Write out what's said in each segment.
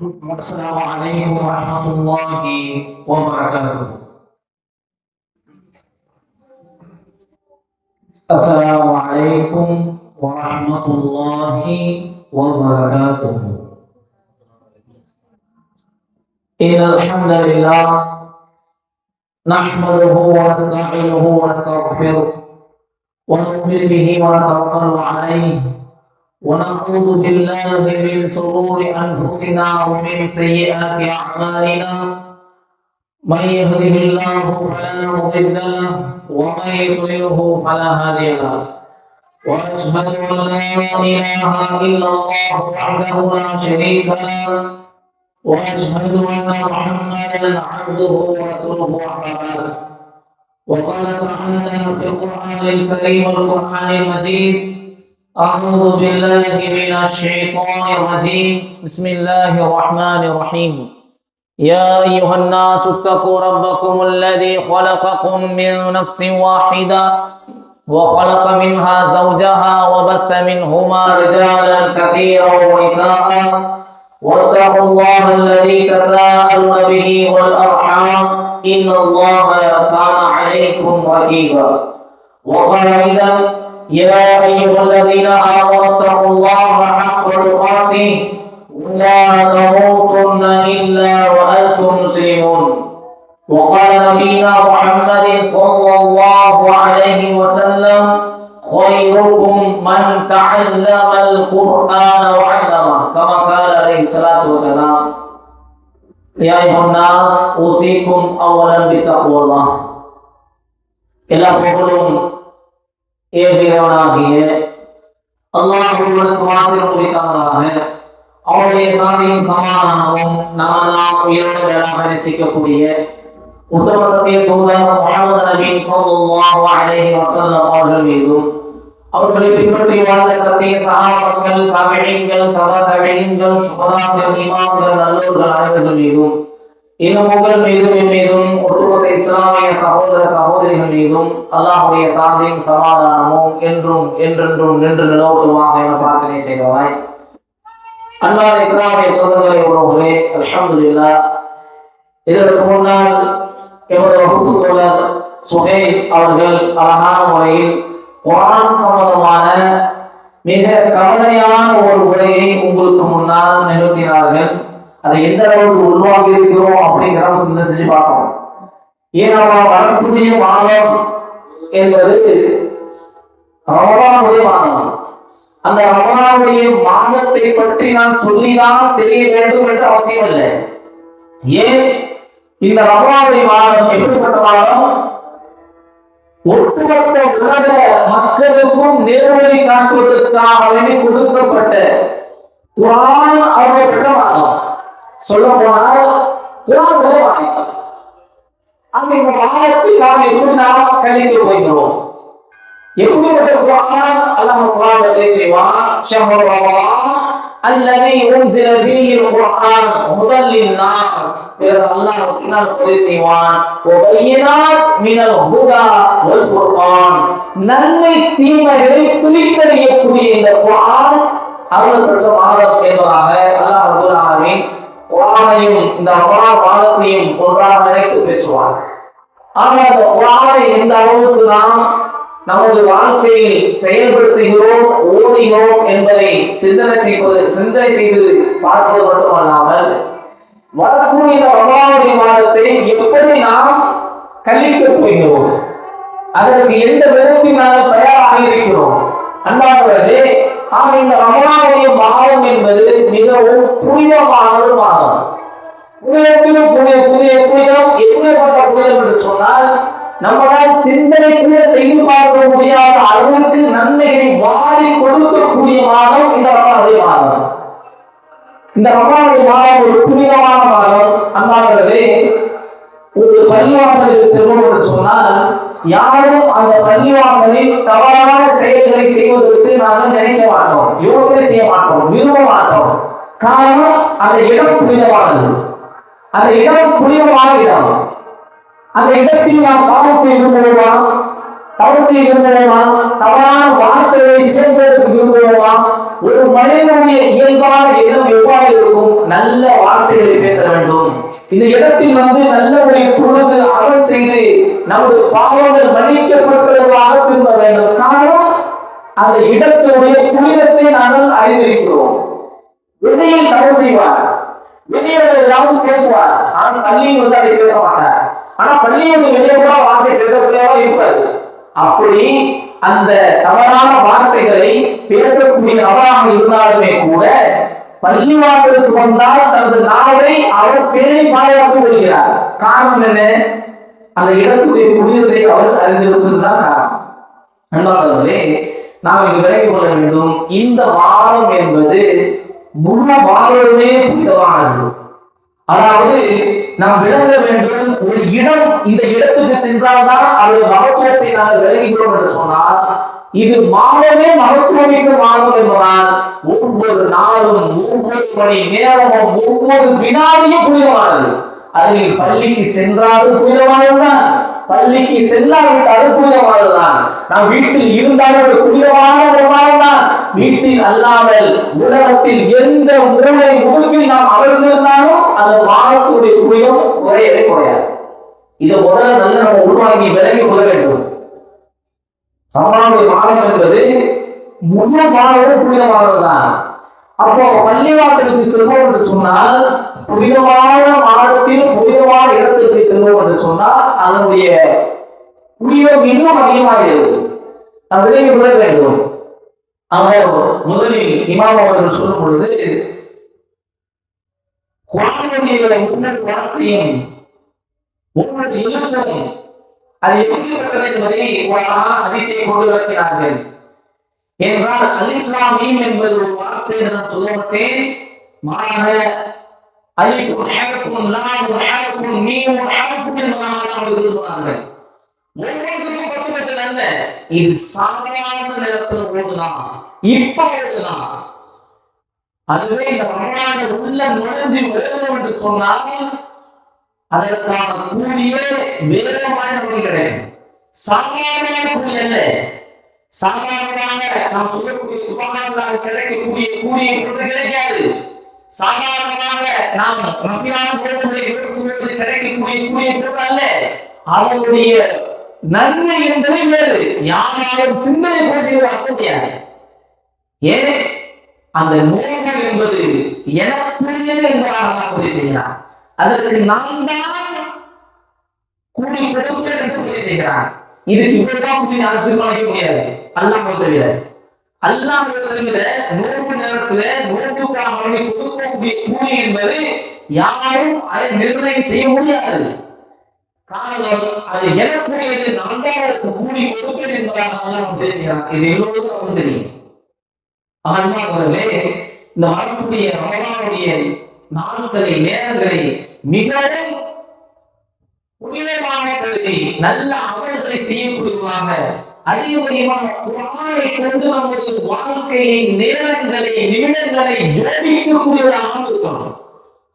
السلام عليكم ورحمة الله وبركاته. السلام عليكم ورحمة الله وبركاته. إن الحمد لله نحمده ونستعينه ونستغفره ونؤمن به ونتوكل عليه ونعوذ بالله من شرور أنفسنا ومن سيئات أعمالنا. من يهده الله فلا مضل له ومن يضلله فلا هادي له. وأشهد أن لا إله إلا الله وحده لا شريك له وأشهد أن محمدا عبده ورسوله أما بعد. وقال تعالى في القرآن الكريم والقرآن المجيد: أعوذ بالله من الشيطان الرجيم. بسم الله الرحمن الرحيم. يا أيها الناس اتقوا ربكم الذي خلقكم من نفس واحدة وخلق منها زوجها وبث منهما رجالا كثيرا ونساء واتقوا الله الذي تساءلون به والأرحام إن الله كان عليكم رقيبا. وقال أيضا: يا أيها الذين آمنوا اتقوا الله حق تقاته ولا تموتن إلا وأنتم مسلمون. وقال نبينا محمد صلى الله عليه وسلم: خيركم من تعلم القرآن وعلمه، كما قال عليه الصلاة والسلام. يا أيها الناس أوصيكم أولا بتقوى الله. எல்லா புகழும் ஏகனாகிய அல்லாஹ்வுக்கு மாத்திரம் உரித்தானாக. அவருடைய சாந்தியும் சமாதானமும் நாமெல்லாம் உயிரோடு மேலாக நேசிக்கக்கூடிய உத்தம சத்திய தூதர் முஹம்மது நபி ஸல்லல்லாஹு அலைஹி வஸல்லம் அவர்கள் மீதும், அவர்களை பின்பற்றி வாழ்ந்த சத்திய சஹாபாக்கள், தாபிஈன்கள், தபா தாபிஈன்கள், சுஹதாக்கள், இமாம்கள், நல்லோர்கள் அனைவர்கள் மீதும், இன்னும் உங்கள் மீதும் என் மீதும் ஒட்டுமொத்த இஸ்லாமிய சகோதர சகோதரிகள் மீதும் அல்லாஹ்வுடைய சாந்தியும் சமாதானமும் என்றும் என்றென்றும் நின்று நிலவட்டுமாக என பிரார்த்தனை செய்தவாய். அன்பான இஸ்லாமிய சொந்தங்களை உறவுகளே, அல்ஹம்துலில்லாஹ். இதற்கு முன்னால் எமது வகுப்பு தோழர் சுஹைல் அவர்கள் அழகான முறையில் குர்ஆன் சம்பந்தமான மிக கவலையான ஒரு உரையை உங்களுக்கு முன்னால் நிகழ்த்தினார்கள். அதை எந்த அளவுக்கு உருவாக்கி இருக்கிறோம் அப்படிங்கிற சிந்தனை செஞ்சு பார்க்கணும். ஏன்னா வரக்கூடிய மாதம் என்பது ரமலானுடைய மாதம். அந்த ரமலானுடைய மாதத்தை பற்றி நான் சொல்லிதான் தெரிய வேண்டும் என்று அவசியம் இல்லை. ஏன் இந்த ரமலானுடைய மாதம் எப்படிப்பட்ட மாதம்? ஒட்டுமொத்த உலக மக்களுக்கும் நேர்வழி காட்டுவதற்காக வேண்டி கொடுக்கப்பட்ட குர்ஆன் அருளப்பட்ட மாதம். சொல்ல போனால் குர்ஆன் வேதம். அந்த இந்த மாதத்தை நாம் எப்படி நாம் கழித்து போகிறோம்? எப்படிப்பட்ட குர்ஆன்? அல்லாஹ் குர்ஆனிலே செய்வான்: ஷஹ்ரு ரமலான் அல்லதி உன்ஸில ஃபீஹில் குர்ஆன் ஹுதல் லின்னாஸ். அல்லாஹ் பின்னால் பதிவு செய்வான்: வபையினாத் மினல் ஹுதா வல் குர்ஆன். நன்மை தீமைகளை பிரித்தறியக்கூடிய இந்த குர்ஆன் அருளப்பட்ட மாதம் என்பதாக அல்லாஹ் ரப்பல் ஆலமீன் குர்ஆனையும் இந்த ரமலான் மாதத்தையும் ஒன்றாக இணைத்து பேசுவார். ஆனால் இந்த குர்ஆனை எந்த அளவுக்கு நாம் நமது வாழ்க்கையில் செயல்படுத்துகிறோம், ஓடுகிறோம் என்பதை சிந்தனை செய்து பார்ப்பது மட்டுமல்லாமல், வரக்கூடிய இந்த ரமலானுடைய மாதத்தை எப்படி நாம் கழிக்கப் போகிறோம், அதற்கு எந்த விதத்தில் நாங்கள் தயாராக இருக்கிறோம். அன்பானவர்களே, ஆக இந்த ரமலானுடைய மாதம் என்பது மிகவும் புனிதமானது மாதம். புனிதத்திலும் புனிதம் எப்படிப்பட்ட புனிதம் என்று சொன்னால், நம்மளால் சிந்தனை கூட செய்து பார்க்க முடியாத அளவுக்கு நன்மைகளை வாரி கொடுக்கக்கூடிய மாதம் இந்த ரமலானுடைய மாதம். இந்த ரமலானுடைய மாதம் ஒரு புனிதமான மாதம். அன்பானவர்களே, ஒரு பள்ளிவாசலுக்கு செல்வோம் என்று சொன்னால் யாரும் அந்த பள்ளிவாசலில் தவறான செயல்களை செய்வதற்கு நாங்கள் நினைக்க மாட்டோம், யோசனை செய்ய மாட்டோம், விரும்ப மாட்டோம். காரணம், அந்த இடம் புனிதமானது. அந்த இடம் புனிதமான இடம். அந்த இடத்தில் நாம் காலத்தை விரும்புவோமா, தவறு செய்ய விரும்புவோமா, தவறான வார்த்தையை பேசுவதற்கு விரும்புவோமா? ஒரு மனிதனுடைய இயல்பான எண்ணம் எவ்வாறு இருக்கும்? நல்ல வார்த்தைகளை பேச வேண்டும். இந்த இடத்தில் நல்லவரை பொழுது அமல் செய்து நமது பாவங்கள் மன்னிக்கப்பட்டதாக திரும்ப வேண்டும். காரணம், அந்த இடத்துடைய புனிதத்தை நாங்கள் அறிந்திருக்கிறோம். வெளியில் தவறு செய்வார், வெளியில் ஏதாவது பேசுவார், ஆனால் பள்ளியில் அதை பேச மாட்டார். ஆனா பள்ளியில் வெளியே கூட வார்த்தை பேசக்கூடியவா இருப்பாரு. அப்படி அந்த தவறான வார்த்தைகளை பேசக்கூடிய நபராக இருந்தாலுமே கூட பள்ளிவாசலுக்கு வந்தால் தனது நாளை அவர் பேரை பாதுகாத்துக் கொள்கிறார். காரணம் என்ன? அந்த இடத்துடைய புனிதத்தை அவர் அறிந்திருப்பதுதான் காரணம். நண்பர்களே, நாம் இங்கு விலகிக் கொள்ள வேண்டும். இந்த வாரம் என்பது முழு வாரமே புனிதமானது. அதாவது நாம் விளங்க வேண்டும், ஒரு இடம், இந்த இடத்துக்கு சென்றால்தான் அதன் மகத்துவத்தை நாங்கள் விளங்குகிறோம் என்று சொன்னால், இது மாதமே மகத்துவமிக்க மாதம் என்பதால் ஒவ்வொரு நாளும், ஒவ்வொரு மணி நேரமும், ஒவ்வொரு வினாடியும் புனிதமானது. அதில் பள்ளிக்கு சென்றாலும் புனிதமானதுதான், பள்ளிக்கு செல்லாவிட்டாலும் புனிதமானதுதான். நாம் வீட்டில் இருந்தாலும் ஒரு புனிதமான தான். வீட்டில் அல்லாமல் உலகத்தில் எந்த மூளை முழுக்கில் நாம் அமர்ந்திருந்தாலும் அந்த வாரத்துடைய புனிதம் குறையவே குறையாது. இதை முதல்ல நல்ல நம்ம உருவாக்கி விலகி கொள்ள வேண்டும். ரமலானுடைய மாதம் என்பது முழு மாதமும் புனிதமானதுதான். அப்போ பள்ளிவாசலுக்கு செல்வோம் என்று சொன்னால், புனிதமான மாதத்தில் புனிதமான இடத்திற்கு செல்வோம் என்று சொன்னால் அதனுடைய புனிதம் இன்னும் அதிகமாகிறது. நாம் விலகி கொள்ள வேண்டும். அவர் முதலில் இமாம் அவர்கள் சொல்லும் பொழுது, குர்ஆனுடைய முன்னேற்ற வார்த்தையும் ஒவ்வொரு எழுத்தும் அது எப்படிப்பட்டது என்பதை அதிசயம் கொண்டு விளக்கினார்கள். என்றால் அலிஃப் லாம் மீம் என்பது ஒரு வார்த்தை நான் சொல்லப்பட்டேன். மாறாக அலிஃபுன் ஹர்ஃபுன் லாமுன் ஹர்ஃபுன் மீமுன் ஹர்ஃபுன் என்பதாக எழுதுவார்கள். ஒவ்வொன்றுக்கும் பட்டுப்பட்ட நன்மை. இது சாதாரண நேரத்தில் ஓடுதான், இப்ப ஓடுதான். அதுவே இந்த ரமலான் உள்ள நுழைஞ்சு ஓடும் என்று சொன்னால் அதற்கான கூலியே வேகமான கூலி கிடைக்கும். சாதாரணமான கூலி அல்ல. சாதாரணமாக நாம் சொல்லக்கூடிய சுபஹானல்லாஹ் கிடைக்கக்கூடிய கூலியை கொண்டு கிடைக்காது. சாதாரணமாக நாம் ரமலான் போடுவதை கிடைக்கக்கூடிய கூலியை கொண்டு அல்ல. அவருடைய நன்மை என்பதை வேறு யாராலும் சிந்தனை செய்வதாக முடியாது. ஏன்? அந்த நோய்கள் என்பது எனக்குரியது என்பதாக உதவி செய்கிறார். அதற்கு நான் தான் கூலி கொடுப்பேன் என்று உதவி செய்கிறார். இதுக்கு இவ்வளவுதான் கூலி நான் தீர்மானிக்க முடியாது. அல்லாஹ் தவிர அல்லாஹ் தவிர நோன்பு நேரத்துல நோன்புக்காக கொடுக்கக்கூடிய கூலி என்பது யாரும் அதை நிர்ணயம் செய்ய முடியாது. காரணம், அது எனக்குரியது, நான் தான் அதற்கு கூலி கொடுப்பேன் என்பதாக அல்லாஹ் உதவி செய்கிறார். இது எல்லோருக்கும் தெரியும். ஆன்மாவர்களே, இந்த வரக்கூடிய ரமலானுடைய நாட்களை, நேரங்களை மிகவும் புனிதமான கருதி நல்ல அமல்களை செய்யக்கூடியவராக அதிகமாக குர்ஆனை கொண்டு நமது வாழ்க்கையை, நேரங்களை, நிமிடங்களை ஜோடிக்கக்கூடியவராக இருக்கணும்.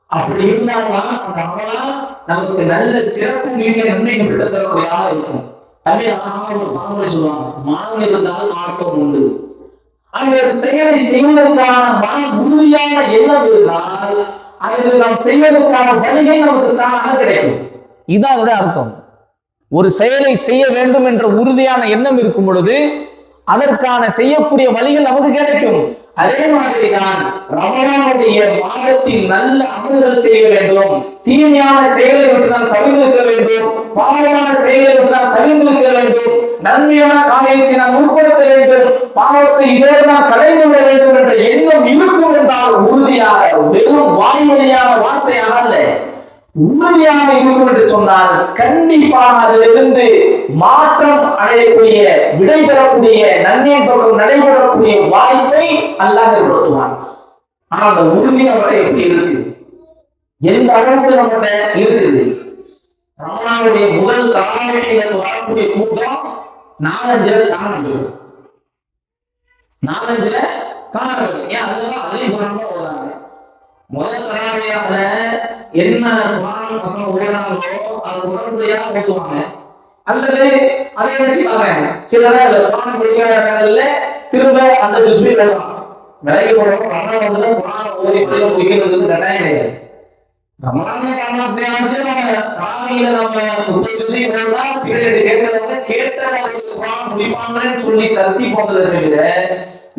அப்படி இருந்தால்தான் அந்த ரமலான் நமக்கு நல்ல சிறப்பு மீடிய நன்மைகள் விடத்தரக்கூடியதாக இருக்கும். தமிழ் சொல்லுவாங்க, மனம் இருந்தால் மார்க்கம் உண்டு. அந்த செயலை செய்வதற்கான மன உறுதியான எண்ணம் இருந்தால் அதை நாம் செய்வதற்கான வழிகள் நமக்கு தானாக கிடைக்கும். இதான் அதோட அர்த்தம். ஒரு செயலை செய்ய வேண்டும் என்ற உறுதியான எண்ணம் இருக்கும் பொழுது அதற்கான செய்யக்கூடிய வழிகள் நமக்கு கிடைக்கும். அதே மாதிரிதான் ரமலானுடைய மாதத்தில் நல்ல அமல்கள் செய்ய வேண்டும். தீமையான செயலை விட்டு நாம் தவிர்த்திருக்க வேண்டும். பாவமான செயலை விட்டு நாம் தவிர்த்திருக்க வேண்டும். நன்மையான காரியத்தை நாம் உட்படுத்த வேண்டும். பாவத்தை இதோடு நாம் கலைந்து விட வேண்டும் என்ற எண்ணம் இருக்கும் என்றால் உறுதியாக, வெறும் வாய்மொழியான வார்த்தையாக அல்ல, உறுதியாக இருக்கும் என்று சொன்னால் கண்டிப்பாக அதிலிருந்து மாற்றம் அடையக்கூடிய, விடை பெறக்கூடிய, நன்மை பக்கம் நடைபெறக்கூடிய வாய்ப்பை அல்லாஹ் ஏற்படுத்துவான். ஆனால் அந்த உறுதி நம்மகிட்ட எப்படி இருக்கு, எந்த அளவுக்கு நம்மகிட்ட இருக்குது? ரமலானுடைய முதல் தராவிஹில வரக்கூடிய கூட்டம் 4-5 காணப்படுது. 4-5 காணப்படுது. ஏன்? அதெல்லாம் அதிகமாக ஓடுறாங்க. முதல் தராவியாக என்ன வசனம் ஓடுறாங்களோ அது உடனடியாக ஓட்டுவாங்க. அல்லது அதை என்ன செய்வாங்க, சில படிக்காத இடங்கள்ல திரும்ப அந்த ஜுஸ்வி விலகி போடுறோம். ரமலான் வந்து குர்ஆன் ஓதி பள்ளியில முடிக்கிறது கட்டாயம் கிடையாது. ரமலான காரணத்தை காலையில நம்ம 30 விஷயம் கேட்கறவங்க கேட்டவங்களுக்கு முடிப்பாங்கன்னு சொல்லி தத்தி போனதை தவிர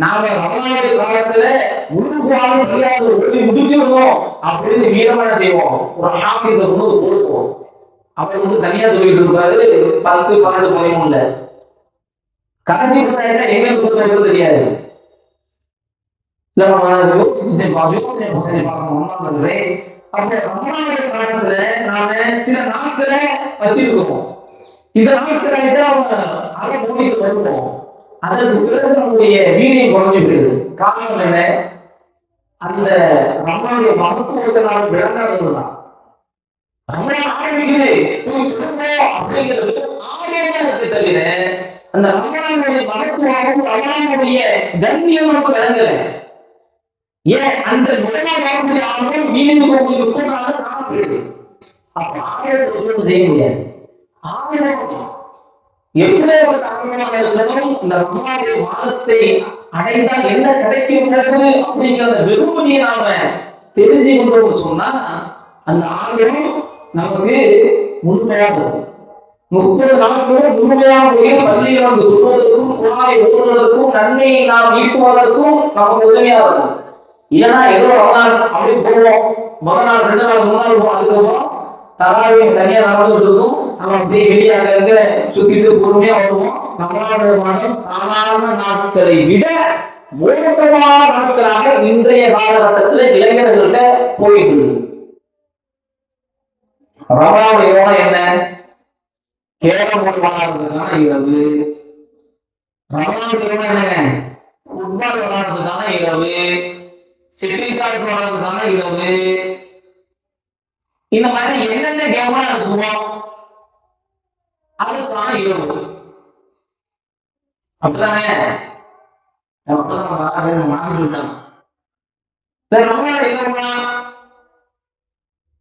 நாம ரமலானுடைய காலத்துல முழுக்காலும் தெரியாத ஓடி முடிச்சிருந்தோம் அப்படின்னு வீரமான செய்வோம். ஒரு ஹாஃபீஸ கொண்டு கொடுப்போம். அவர் வந்து தனியா சொல்லிட்டு இருப்பாரு 10, 12, 13 கடைசி எங்களுக்கு கொடுத்தது தெரியாது. இல்ல நம்ம யோசனை பார்க்கணும். அப்போ ரமலானுடைய காலத்துல நாம சில நாட்களை வச்சிருக்கோம். இந்த நாட்களை அதை மூடிட்டு வருவோம். அதற்கு பிறகு நம்முடைய வீரியம் குறைஞ்சு போயிடுது. காரணம் என்ன? அந்த ரமலானுடைய மகத்துவத்தை நாம் விளங்காததுதான். ரமலான் ஆரம்பிக்குது அப்படிங்கிறது ஆரோக்கியமா இருக்கு தவிர அந்த ரமலானுடைய மகத்துவம் ரமலானுடைய கண்ணியம் நமக்கு விளங்கல. ஏன் அந்த நுழைவாரக்கூடிய ஆர்வம் வீடு கோவிலுக்கும் காணப்படுது. அப்ப ஆரோக்கியம் செய்ய முடியாது. ஆரோக்கியம் எப்படியாவது ஆர்வமாக இருந்தாலும் இந்த ரமலானுடைய மாதத்தை அடைந்தால் என்ன கிடைக்கிறது அப்படிங்கிற வெகுமதியை நாம தெரிஞ்சு கொண்டோம் சொன்னா அந்த ஆர்வம் நமக்கு முழுமையாக 30 நாட்களும் முழுமையாக பள்ளியில் வந்து சொல்வதற்கும் குரானை ஓதுவதற்கும் நன்மையை நாம் ஈட்டுவதற்கும் நமக்கு உதவியாக இருக்கும். இல்லைன்னா ஏதோ ரமலான் அப்படி போவோம், முதல் நாள் 2 நாள் 3 நாள் அதுக்கப்புறம் தராவியும் தனியா நடந்துட்டு இருக்கும். நம்ம அப்படியே வெளியாக சுத்திட்டு பொறுமையா வருவோம். ரமலானுடைய மாதம் சாதாரண நாட்களை விட மோசமான நாட்களாக இன்றைய காலகட்டத்தில் இளைஞர்கள்ட்ட போயிட்டு இருக்கு. ரமலானுடைய யோகம் என்ன? கேரம் போட்டு விளையாடுறதுக்கான இரவு. ரமலானுடைய யோகம் என்னங்க? ஃபுட்பால் விளையாடுறதுக்கான இரவு, செட்டில் கார்டு விளையாடுறதுக்கான இரவு. இந்த மாதிரி என்னென்ன கேமா நடத்துவோம் அதுக்கான இரவு. அப்படித்தானே மாறிவிட்டாங்க.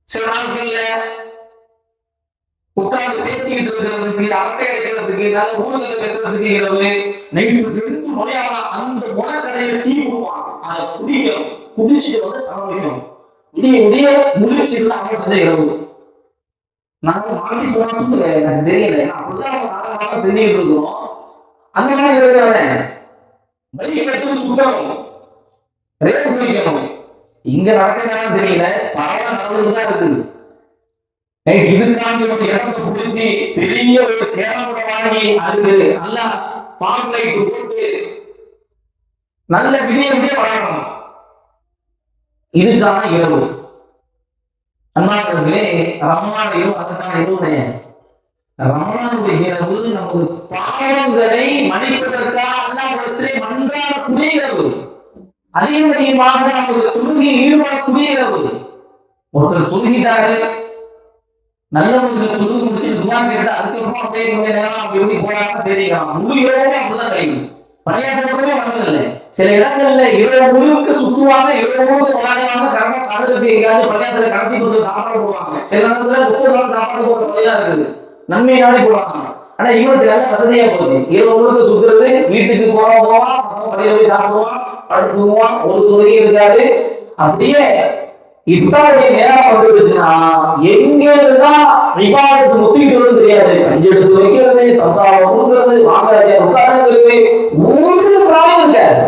சில நாட்கள்ல உட்கார்ந்து பேசிக்கிட்டு இருக்கிறதுக்கு, அரட்டை அடிக்கிறதுக்கு, நல்ல ஊழல் பேசுறதுக்கு இரவு. அந்த முனக்கடையில டீ கொடுப்பான், அதை குடிக்கணும், குடிச்சுட்டு வந்து சமைக்கணும். விடிய முடிச்சிருந்தா அவங்க செஞ்ச இரவு. நாங்க மாற்றி போனோம்னு எனக்கு தெரியல. அப்படிதான் செஞ்சுட்டு இருக்கிறோம். அந்த மாதிரி இருக்கிறவன் பைக் எடுத்து சுத்தணும், ரேட் பிடிக்கணும். இங்க நடக்கிறான்னு தெரியல, பரவாயில்ல நடந்துதான் இருக்குது. இதுக்காண்டி ஒரு இடத்தை பிடிச்சி பெரிய ஒரு கேமரா வாங்கி அதுக்கு நல்லா பாம் லைட் போட்டு நல்ல விடிய வரணும். இதுக்கான இரவு. அண்ணாக்களே, ரமலான் இரவு அதுக்கான இரவு. ரமலானுடைய இரவு நமது பாவங்களை மன்னிப்பதற்காக அல்லாஹ்விடத்திலே மன்றாடக்கூடிய இரவு. அதிகமாக நமது தொழுகையில் ஈடுபடக்கூடிய இரவு. ஒருத்தர் தொழுகிட்டாரு, நல்லவங்களுக்கு தொழுகை முடிச்சு துவா கேட்டு அதுக்கப்புறம் அப்படியே கொஞ்ச நேரம் அப்படி எப்படி போறாங்க சரிக்கலாம். முழு இரவும் அப்படிதான் கிடைக்கும். பழையாற்றமே வந்ததில்லை. சில இடங்கள்ல இரவு முழுக்க சுற்றுவாங்க, இரவு முழுக்க விளையாடுவாங்க, கரெக்டா சாதகத்தை எங்கேயாவது பழையாத்துல கடைசி கொஞ்சம் சாப்பாடு போடுவாங்க. சில இடத்துல 30 நாள் சாப்பாடு போடுற வழியா இருக்குது, நன்மை நாளே போடுவாங்க. ஆனா இவனுக்கு நல்ல வசதியா போச்சு. இரவு முழுக்க சுற்றுறது, வீட்டுக்கு போவான், பழைய போய் சாப்பிடுவான், படுத்துவான், ஒரு தொகையும் இருக்காது. அப்படியே இப்பாவுடைய நேரம் வந்துருச்சுன்னா எங்க இருந்தா விவாதத்துக்கு முத்திக்கிட்டு தெரியாது. கஞ்சி எடுத்து வைக்கிறது, சம்சாரம் கொடுக்கிறது, வாங்கறாஜா உட்கார்ந்து ஒரு பிராயம் இருக்காது.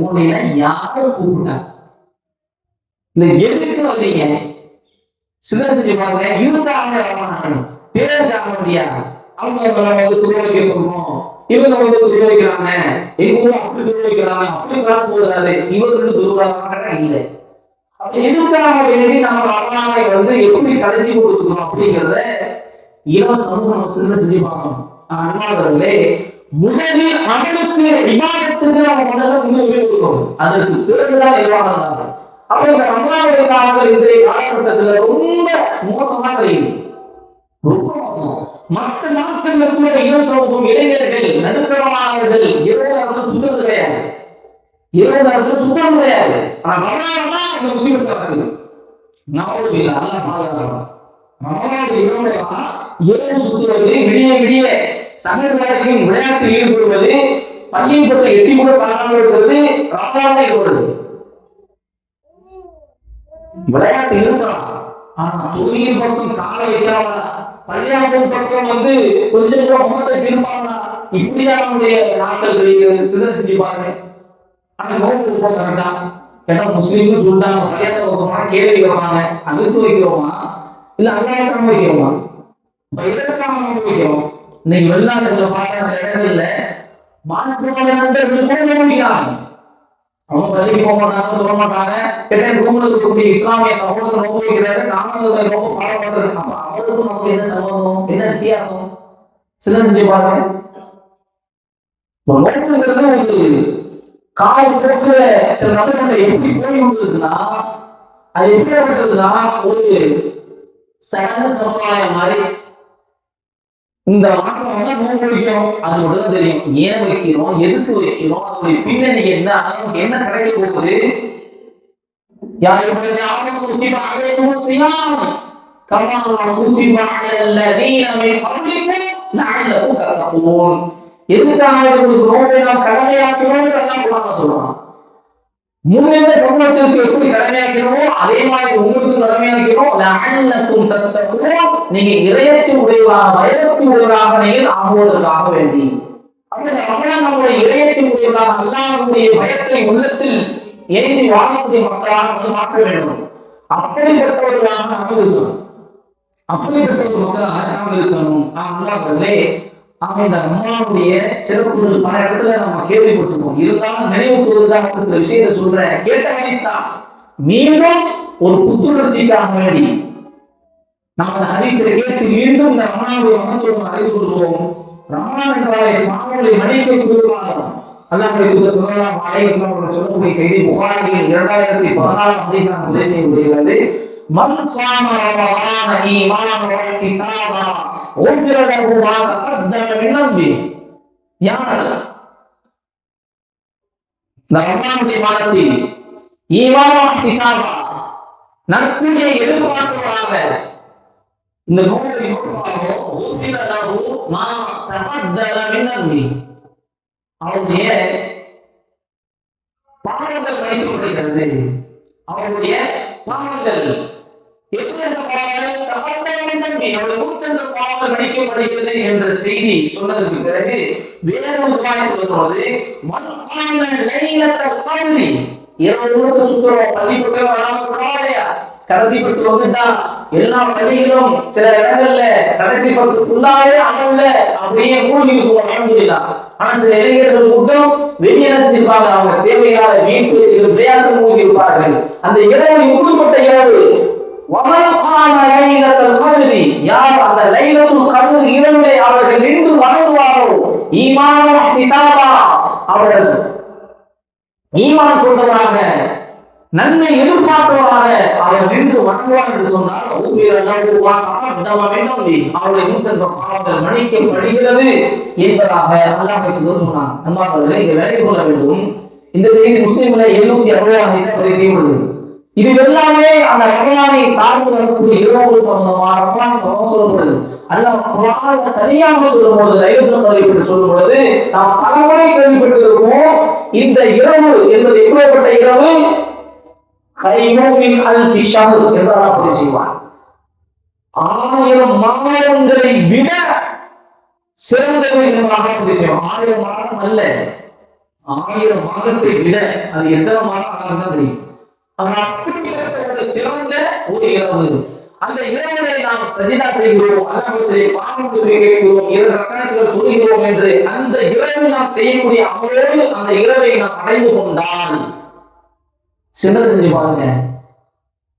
உன்னை யாரும் கூப்பிட்டாங்க இல்ல, எதுக்கு வந்தீங்க? சிலர் செஞ்சு பாருங்க, இருந்தாங்க பேர் ஆக முடியாது. அவங்க வந்து துணை வைக்க சொல்றோம், இவங்க வந்து துணை வைக்கிறாங்க, எங்க அப்படி துணை வைக்கிறாங்க, அப்படி காலம் போதாது, இவர்களுக்கு துருவாங்க இல்லை. எதுக்காக வேண்டி நம்ம ரமலானை வந்து எப்படி கடைசி கொடுத்துக்கிறோம் அப்படிங்கிறத இளம் சமூகம் சின்ன செஞ்சு பார்க்கணும். அண்ணாவர்களே, முதலில் அவனுக்கு விவாதத்துக்கு நம்ம முதல்ல முன்னுரிமை கொடுக்கணும். அதற்கு பிறகுதான் எதிர்வாங்க. அப்ப இந்த ரமலானுடைய காலங்கள் இன்றைய காலகட்டத்துல ரொம்ப மோசமா தெரியுது. ரொம்ப மோசம். மற்ற நாட்கள்ல கூட இளம் சமூகம், இளைஞர்கள், நடுத்தரமானவர்கள் இரவு நேரத்தில் சுத்தம் கிடையாது, இரவு நேரத்தில் சுத்தம் கிடையாது. ஆனா ரமலானா இந்த முஸ்லிம்கள் நடக்குது. நாற்பது இல்லை, அல்ல பாதுகாக்கலாம். ரமலானுடைய இரவு சுற்றுவது, விடிய விடிய சகல விளையாட்டில் ஈடுபடுவது, பள்ளியை பற்றி எட்டி கூட பராமல் இருக்கிறது ரமலானே ஏற்படுது. விளையாட்டு இருக்கலாம், ஆனா தொழில் பக்கம் காலை வைக்காம பள்ளியாட்டு பக்கம் கொஞ்சம் கூட முகத்தை திருப்பாங்களா, இப்படிதான் நம்முடைய நாட்கள் கிடைக்கிறது. சிதற செஞ்சு பாருங்க. ஆனா நோக்கு கரெக்டா கேட்டா முஸ்லீம்னு சொல்லிட்டாங்க, பள்ளியாச பக்கமா கேள்வி வைப்பாங்க, அழுத்து வைக்கிறோமா இல்ல அநியாயத்தனம் வைக்கிறோமா? எதற்காக நோக்கு வைக்கிறோம்? இன்னைக்கு வெளிநாட்டுல பார்த்தா சில இடங்கள்ல மாற்றுமான நண்பர்கள் அவங்க பள்ளிக்கு போக மாட்டாங்க, சொல்ல மாட்டாங்க. கேட்ட ரூம்ல இருக்கக்கூடிய இஸ்லாமிய சகோதரர் நோக்கு வைக்கிறாரு, நானும் நோக்கு பாடப்படுறது. அப்ப அவருக்கும் நமக்கு என்ன சம்பந்தம், என்ன வித்தியாசம்? சில செஞ்சு பாருங்க. நோக்குங்கிறது ஒரு கால போக்குல சில நபர்கள் எப்படி போய் கொண்டிருக்குன்னா, அது எப்படிப்பட்டதுன்னா ஒரு சடங்கு சம்பிரதாயம் மாதிரி. இந்த மாற்றம் நோக்கு வைக்கிறோம், அது மட்டும் தான் தெரியும். ஏன் வைக்கிறோம், எதுக்கு வைக்கிறோம், அதனுடைய பின்னணி என்ன, நமக்கு என்ன கிடைக்க போகுது? எதுக்காக நோக்கை நாம் கடமையாக்கிறோம் சொல்றோம். முன்னிலை குடும்பத்திற்கு எப்படி கடமையாக்கிறோமோ அதே மாதிரி உங்களுக்கு கடமையாக்கிறோம். லஅல்லக்கும் தத்தகூன், நீங்க இறையச்ச உடையவராக, பயபக்தி உடையவராக நீங்கள் ஆகுவதற்காக வேண்டி. அப்படி நம்முடைய இறையச்ச உடையவராக அல்லாஹ்வுடைய பயத்தை உள்ளத்தில் ஏந்தி வாழக்கூடிய மக்களாக மாற்ற வேண்டும். அப்படிப்பட்டவர்களாக நாம் இருக்கணும். அப்படிப்பட்ட ஒரு மக்களாக நாம் இருக்கணும். அல்லாஹ்வே இந்த ரமலானுடைய சிறப்புகள் பல இடத்துல நம்ம கேள்விப்பட்டிருக்கோம். இருந்தாலும் நினைவு கூறுவதற்காக சில விஷயத்தை சொல்றேன். கேட்ட ஹதீஸா மீண்டும் ஒரு புத்துணர்ச்சிக்காக வேண்டி நம்ம அந்த ஹதீஸை கேட்டு மீண்டும் இந்த ரமலானுடைய மகத்துவம் அறிந்து கொள்வோம். ரமலான் என்றாலே பாவங்களை மன்னிக்கக்கூடியவராக அல்லாஹ்வுடைய தூதர் ஸல்லல்லாஹு அலைஹி வஸல்லம் அவர்கள் சொல்லக்கூடிய செய்தி புகாரியில் 2014 ஹதீஸாக பதிவு செய்யப்படுகிறது. மன் ஸாம ரமலான ஈமானன் வ இஹ்திஸாபா உஃபிர லஹு மா தகத்தம மின் தம்பி. யார் இந்த ரமலானுடைய மாதத்தில் ஈமான் வ இஹ்திஸாபா நற்கூலியை எதிர்பார்ப்பவராக இந்த நோயை நோக்குவாரோ உஃபிர லஹு மா தகத்தம மின் தம்பி, அவருடைய பாவங்கள் மன்னிக்கப்படுகிறது. அவருடைய பாவங்கள் மன்னிக்கப்படுகிறது என்ற செய்தி சொன்னதற்கு பிறகு வேறொரு சொல்றது கடைசி பத்து வந்துட்டா எல்லா பள்ளிகளும் சில இடங்கள்ல கடைசி பத்துக்குள்ளாவே அமல்ல அப்படியே மூழ்கி இருக்கும். அல்ஹம்துலில்லாஹ். ஆனா சில இளைஞர்கள் கூட்டம் வெளியே செஞ்சிருப்பாங்க, அவங்க தேவையான வீட்டு சில விளையாட்டு மூழ்கி இருப்பார்கள். அந்த இரவு இப்படிப்பட்ட இரவு யார் அந்த லைலத்துல் கத்ர் இரவிலே அவர்கள் நின்று வணங்குவாரோ ஈமான் இஹ்திஸாபா, அவர்கள் ஈமான் கொண்டவராக நன்மை எதிர்பார்த்தவராக அவர் நின்று வணங்குவார் என்று சொன்னால் அவருடைய முன்சென்ற பாவங்கள் மன்னிக்கப்படுகிறது என்பதாக அல்லாஹ் சொன்னான். அன்பார்ந்தவர்களே, இதை விளங்கிக் கொள்ள வேண்டும். இந்த செய்தி முஸ்லிம்ல 760 பதிவு செய்யப்படுகிறது. இது எல்லாமே அந்த ரமலானை சார்ந்து வரக்கூடிய இரவு சம்பந்தமா ரமலான் சம்பந்தம் சொல்லப்படுது. அல்லாஹ் குர்ஆன்ல தனியாக சொல்லும்போது லைலத்துல் கத்ர் பற்றி சொல்லும்போது நாம் பலமுறை கேள்விப்பட்டிருக்கோம். இந்த இரவு என்பது எப்படிப்பட்ட இரவு? கையூமின் அல்ஃபி ஷஹர் என்று அல்லாஹ் பதிவு செய்வார். 1000 மாதங்களை விட சிறந்தது என்பதாக பதிவு செய்வார். 1000 மாதம் அல்ல, 1000 மாதத்தை விட. அது எத்தனை மாதம் தான் தெரியும். சிறந்த ஒரு இரவு. அந்த இரவிலே நாம் சஜிதா செய்கிறோம், அல்லாஹ்விடத்திலே பாவம் கேட்கிறோம், 2 ரக்அத்துகள் தொழுகிறோம் என்று அந்த இரவில் நாம் செய்யக்கூடிய அமலோடு அந்த இரவை நாம் அடைந்து கொண்டால் சிந்தனை செஞ்சு பாருங்க.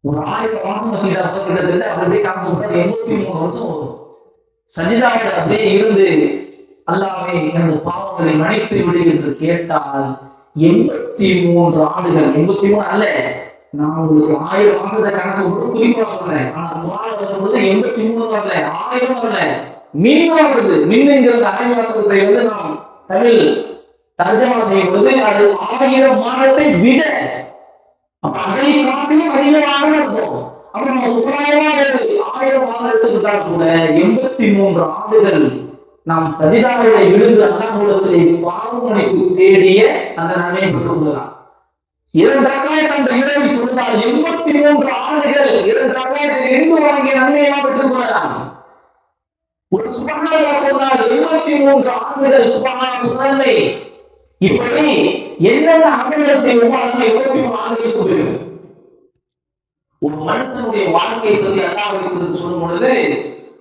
ஒரு 1000 மாதம் சஜிதா கிட்டத்தட்ட அப்படியே கணக்கு 83 வருஷம் வரும். சஜிதாவில் அப்படியே இருந்து அல்லாஹ்வே எனது பாவங்களை மன்னித்து விடு என்று கேட்டால் 83 ஆண்டுகள், 83 அல்ல, நான் உங்களுக்கு 1000 மாதத்தை கணக்கு ஒரு குறிப்பா சொல்றேன். ஆனா 83 வரல, 1000 வரல, மின்னு வருது. மின்னுங்கிறது அரைவாசகத்தை நாம் தமிழ் தர்ஜமா செய்யும் பொழுது அது 1000 மாதத்தை விட, அதை காட்டிலும் அதிகமாக இருக்கும். அப்ப நம்ம சுப்பராயமா 1000 மாதம் எடுத்துக்கிட்டால் கூட 83 ஆண்டுகள் நாம் சஜிதாவிலே விழுந்து அல்லாஹ்விடத்திலே பாவ மன்னிப்பு தேடிய அந்த நன்மையை பெற்றுக் கொள்ளலாம். 2 ரக்காயத் அந்த இரவில் தொழுதால் 83 ஆண்டுகள் 2 ரக்காயத்தை நின்று வழங்கிய நன்மையை பெற்றுக் கொள்ளலாம். ஒரு சுபஹானல்லாஹ் சொன்னால் 73 ஆண்டுகள் சுபஹானல்லாஹ் நன்மை. இப்படி என்னென்ன அமல்கள் செய்வோமோ அதெல்லாம் 73 ஆண்டுகளுக்கு போயிடும். ஒரு மனுஷனுடைய வாழ்க்கையை பற்றி அல்லாஹ் சொல்லும் பொழுது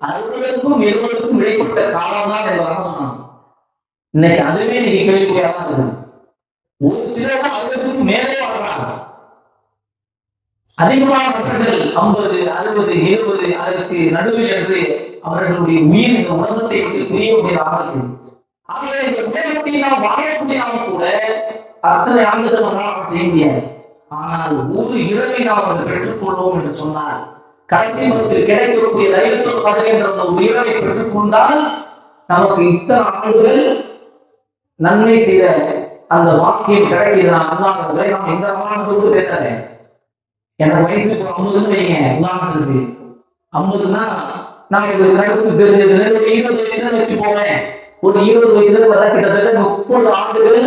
60க்கும் 70க்கும் இடைப்பட்ட காலம் தான் என்பதாக இன்னைக்கு அதுவே நீங்க கேள்விக்குறியாக இருக்குது. ஒரு சிலர் 60க்கு மேலே வாழ்றாங்க. அதிகமான மக்கள் 50, 60, 70 அதற்கு நடுவில் என்று அவர்களுடைய உயிர் இந்த உலகத்தை விட்டு புரியக்கூடியதாக இருக்குது. ஆகவே இந்த உலகத்தை நாம் வாழக்கூடிய நாம் கூட அத்தனை ஆண்டுகள் நம்மளால் செய்ய முடியாது. ஆனால் ஒரு இரவை நாம் அதை பெற்றுக்கொள்வோம் என்று சொன்னால் கடைசி மதத்தில் கிடைக்கக்கூடிய லைலத்துல் கத்ர் என்ற அந்த ஒரு இரவை பெற்றுக்கொண்டால் நமக்கு இத்தனை ஆண்டுகள் நன்மை செய்த அந்த வாக்கியம் கிடைக்குது. அல்லாஹ்வை நாம் எந்த அமானத்தோடு பேசுறேன். எனக்கு வயசு 50 வைங்க, உதாரணத்துக்கு 50னா நான் ஒரு கருத்து தெரிஞ்சது ஒரு 20 வயசுல வச்சு போவேன். ஒரு 20 வயசுல பார்த்தா கிட்டத்தட்ட 30 ஆண்டுகள்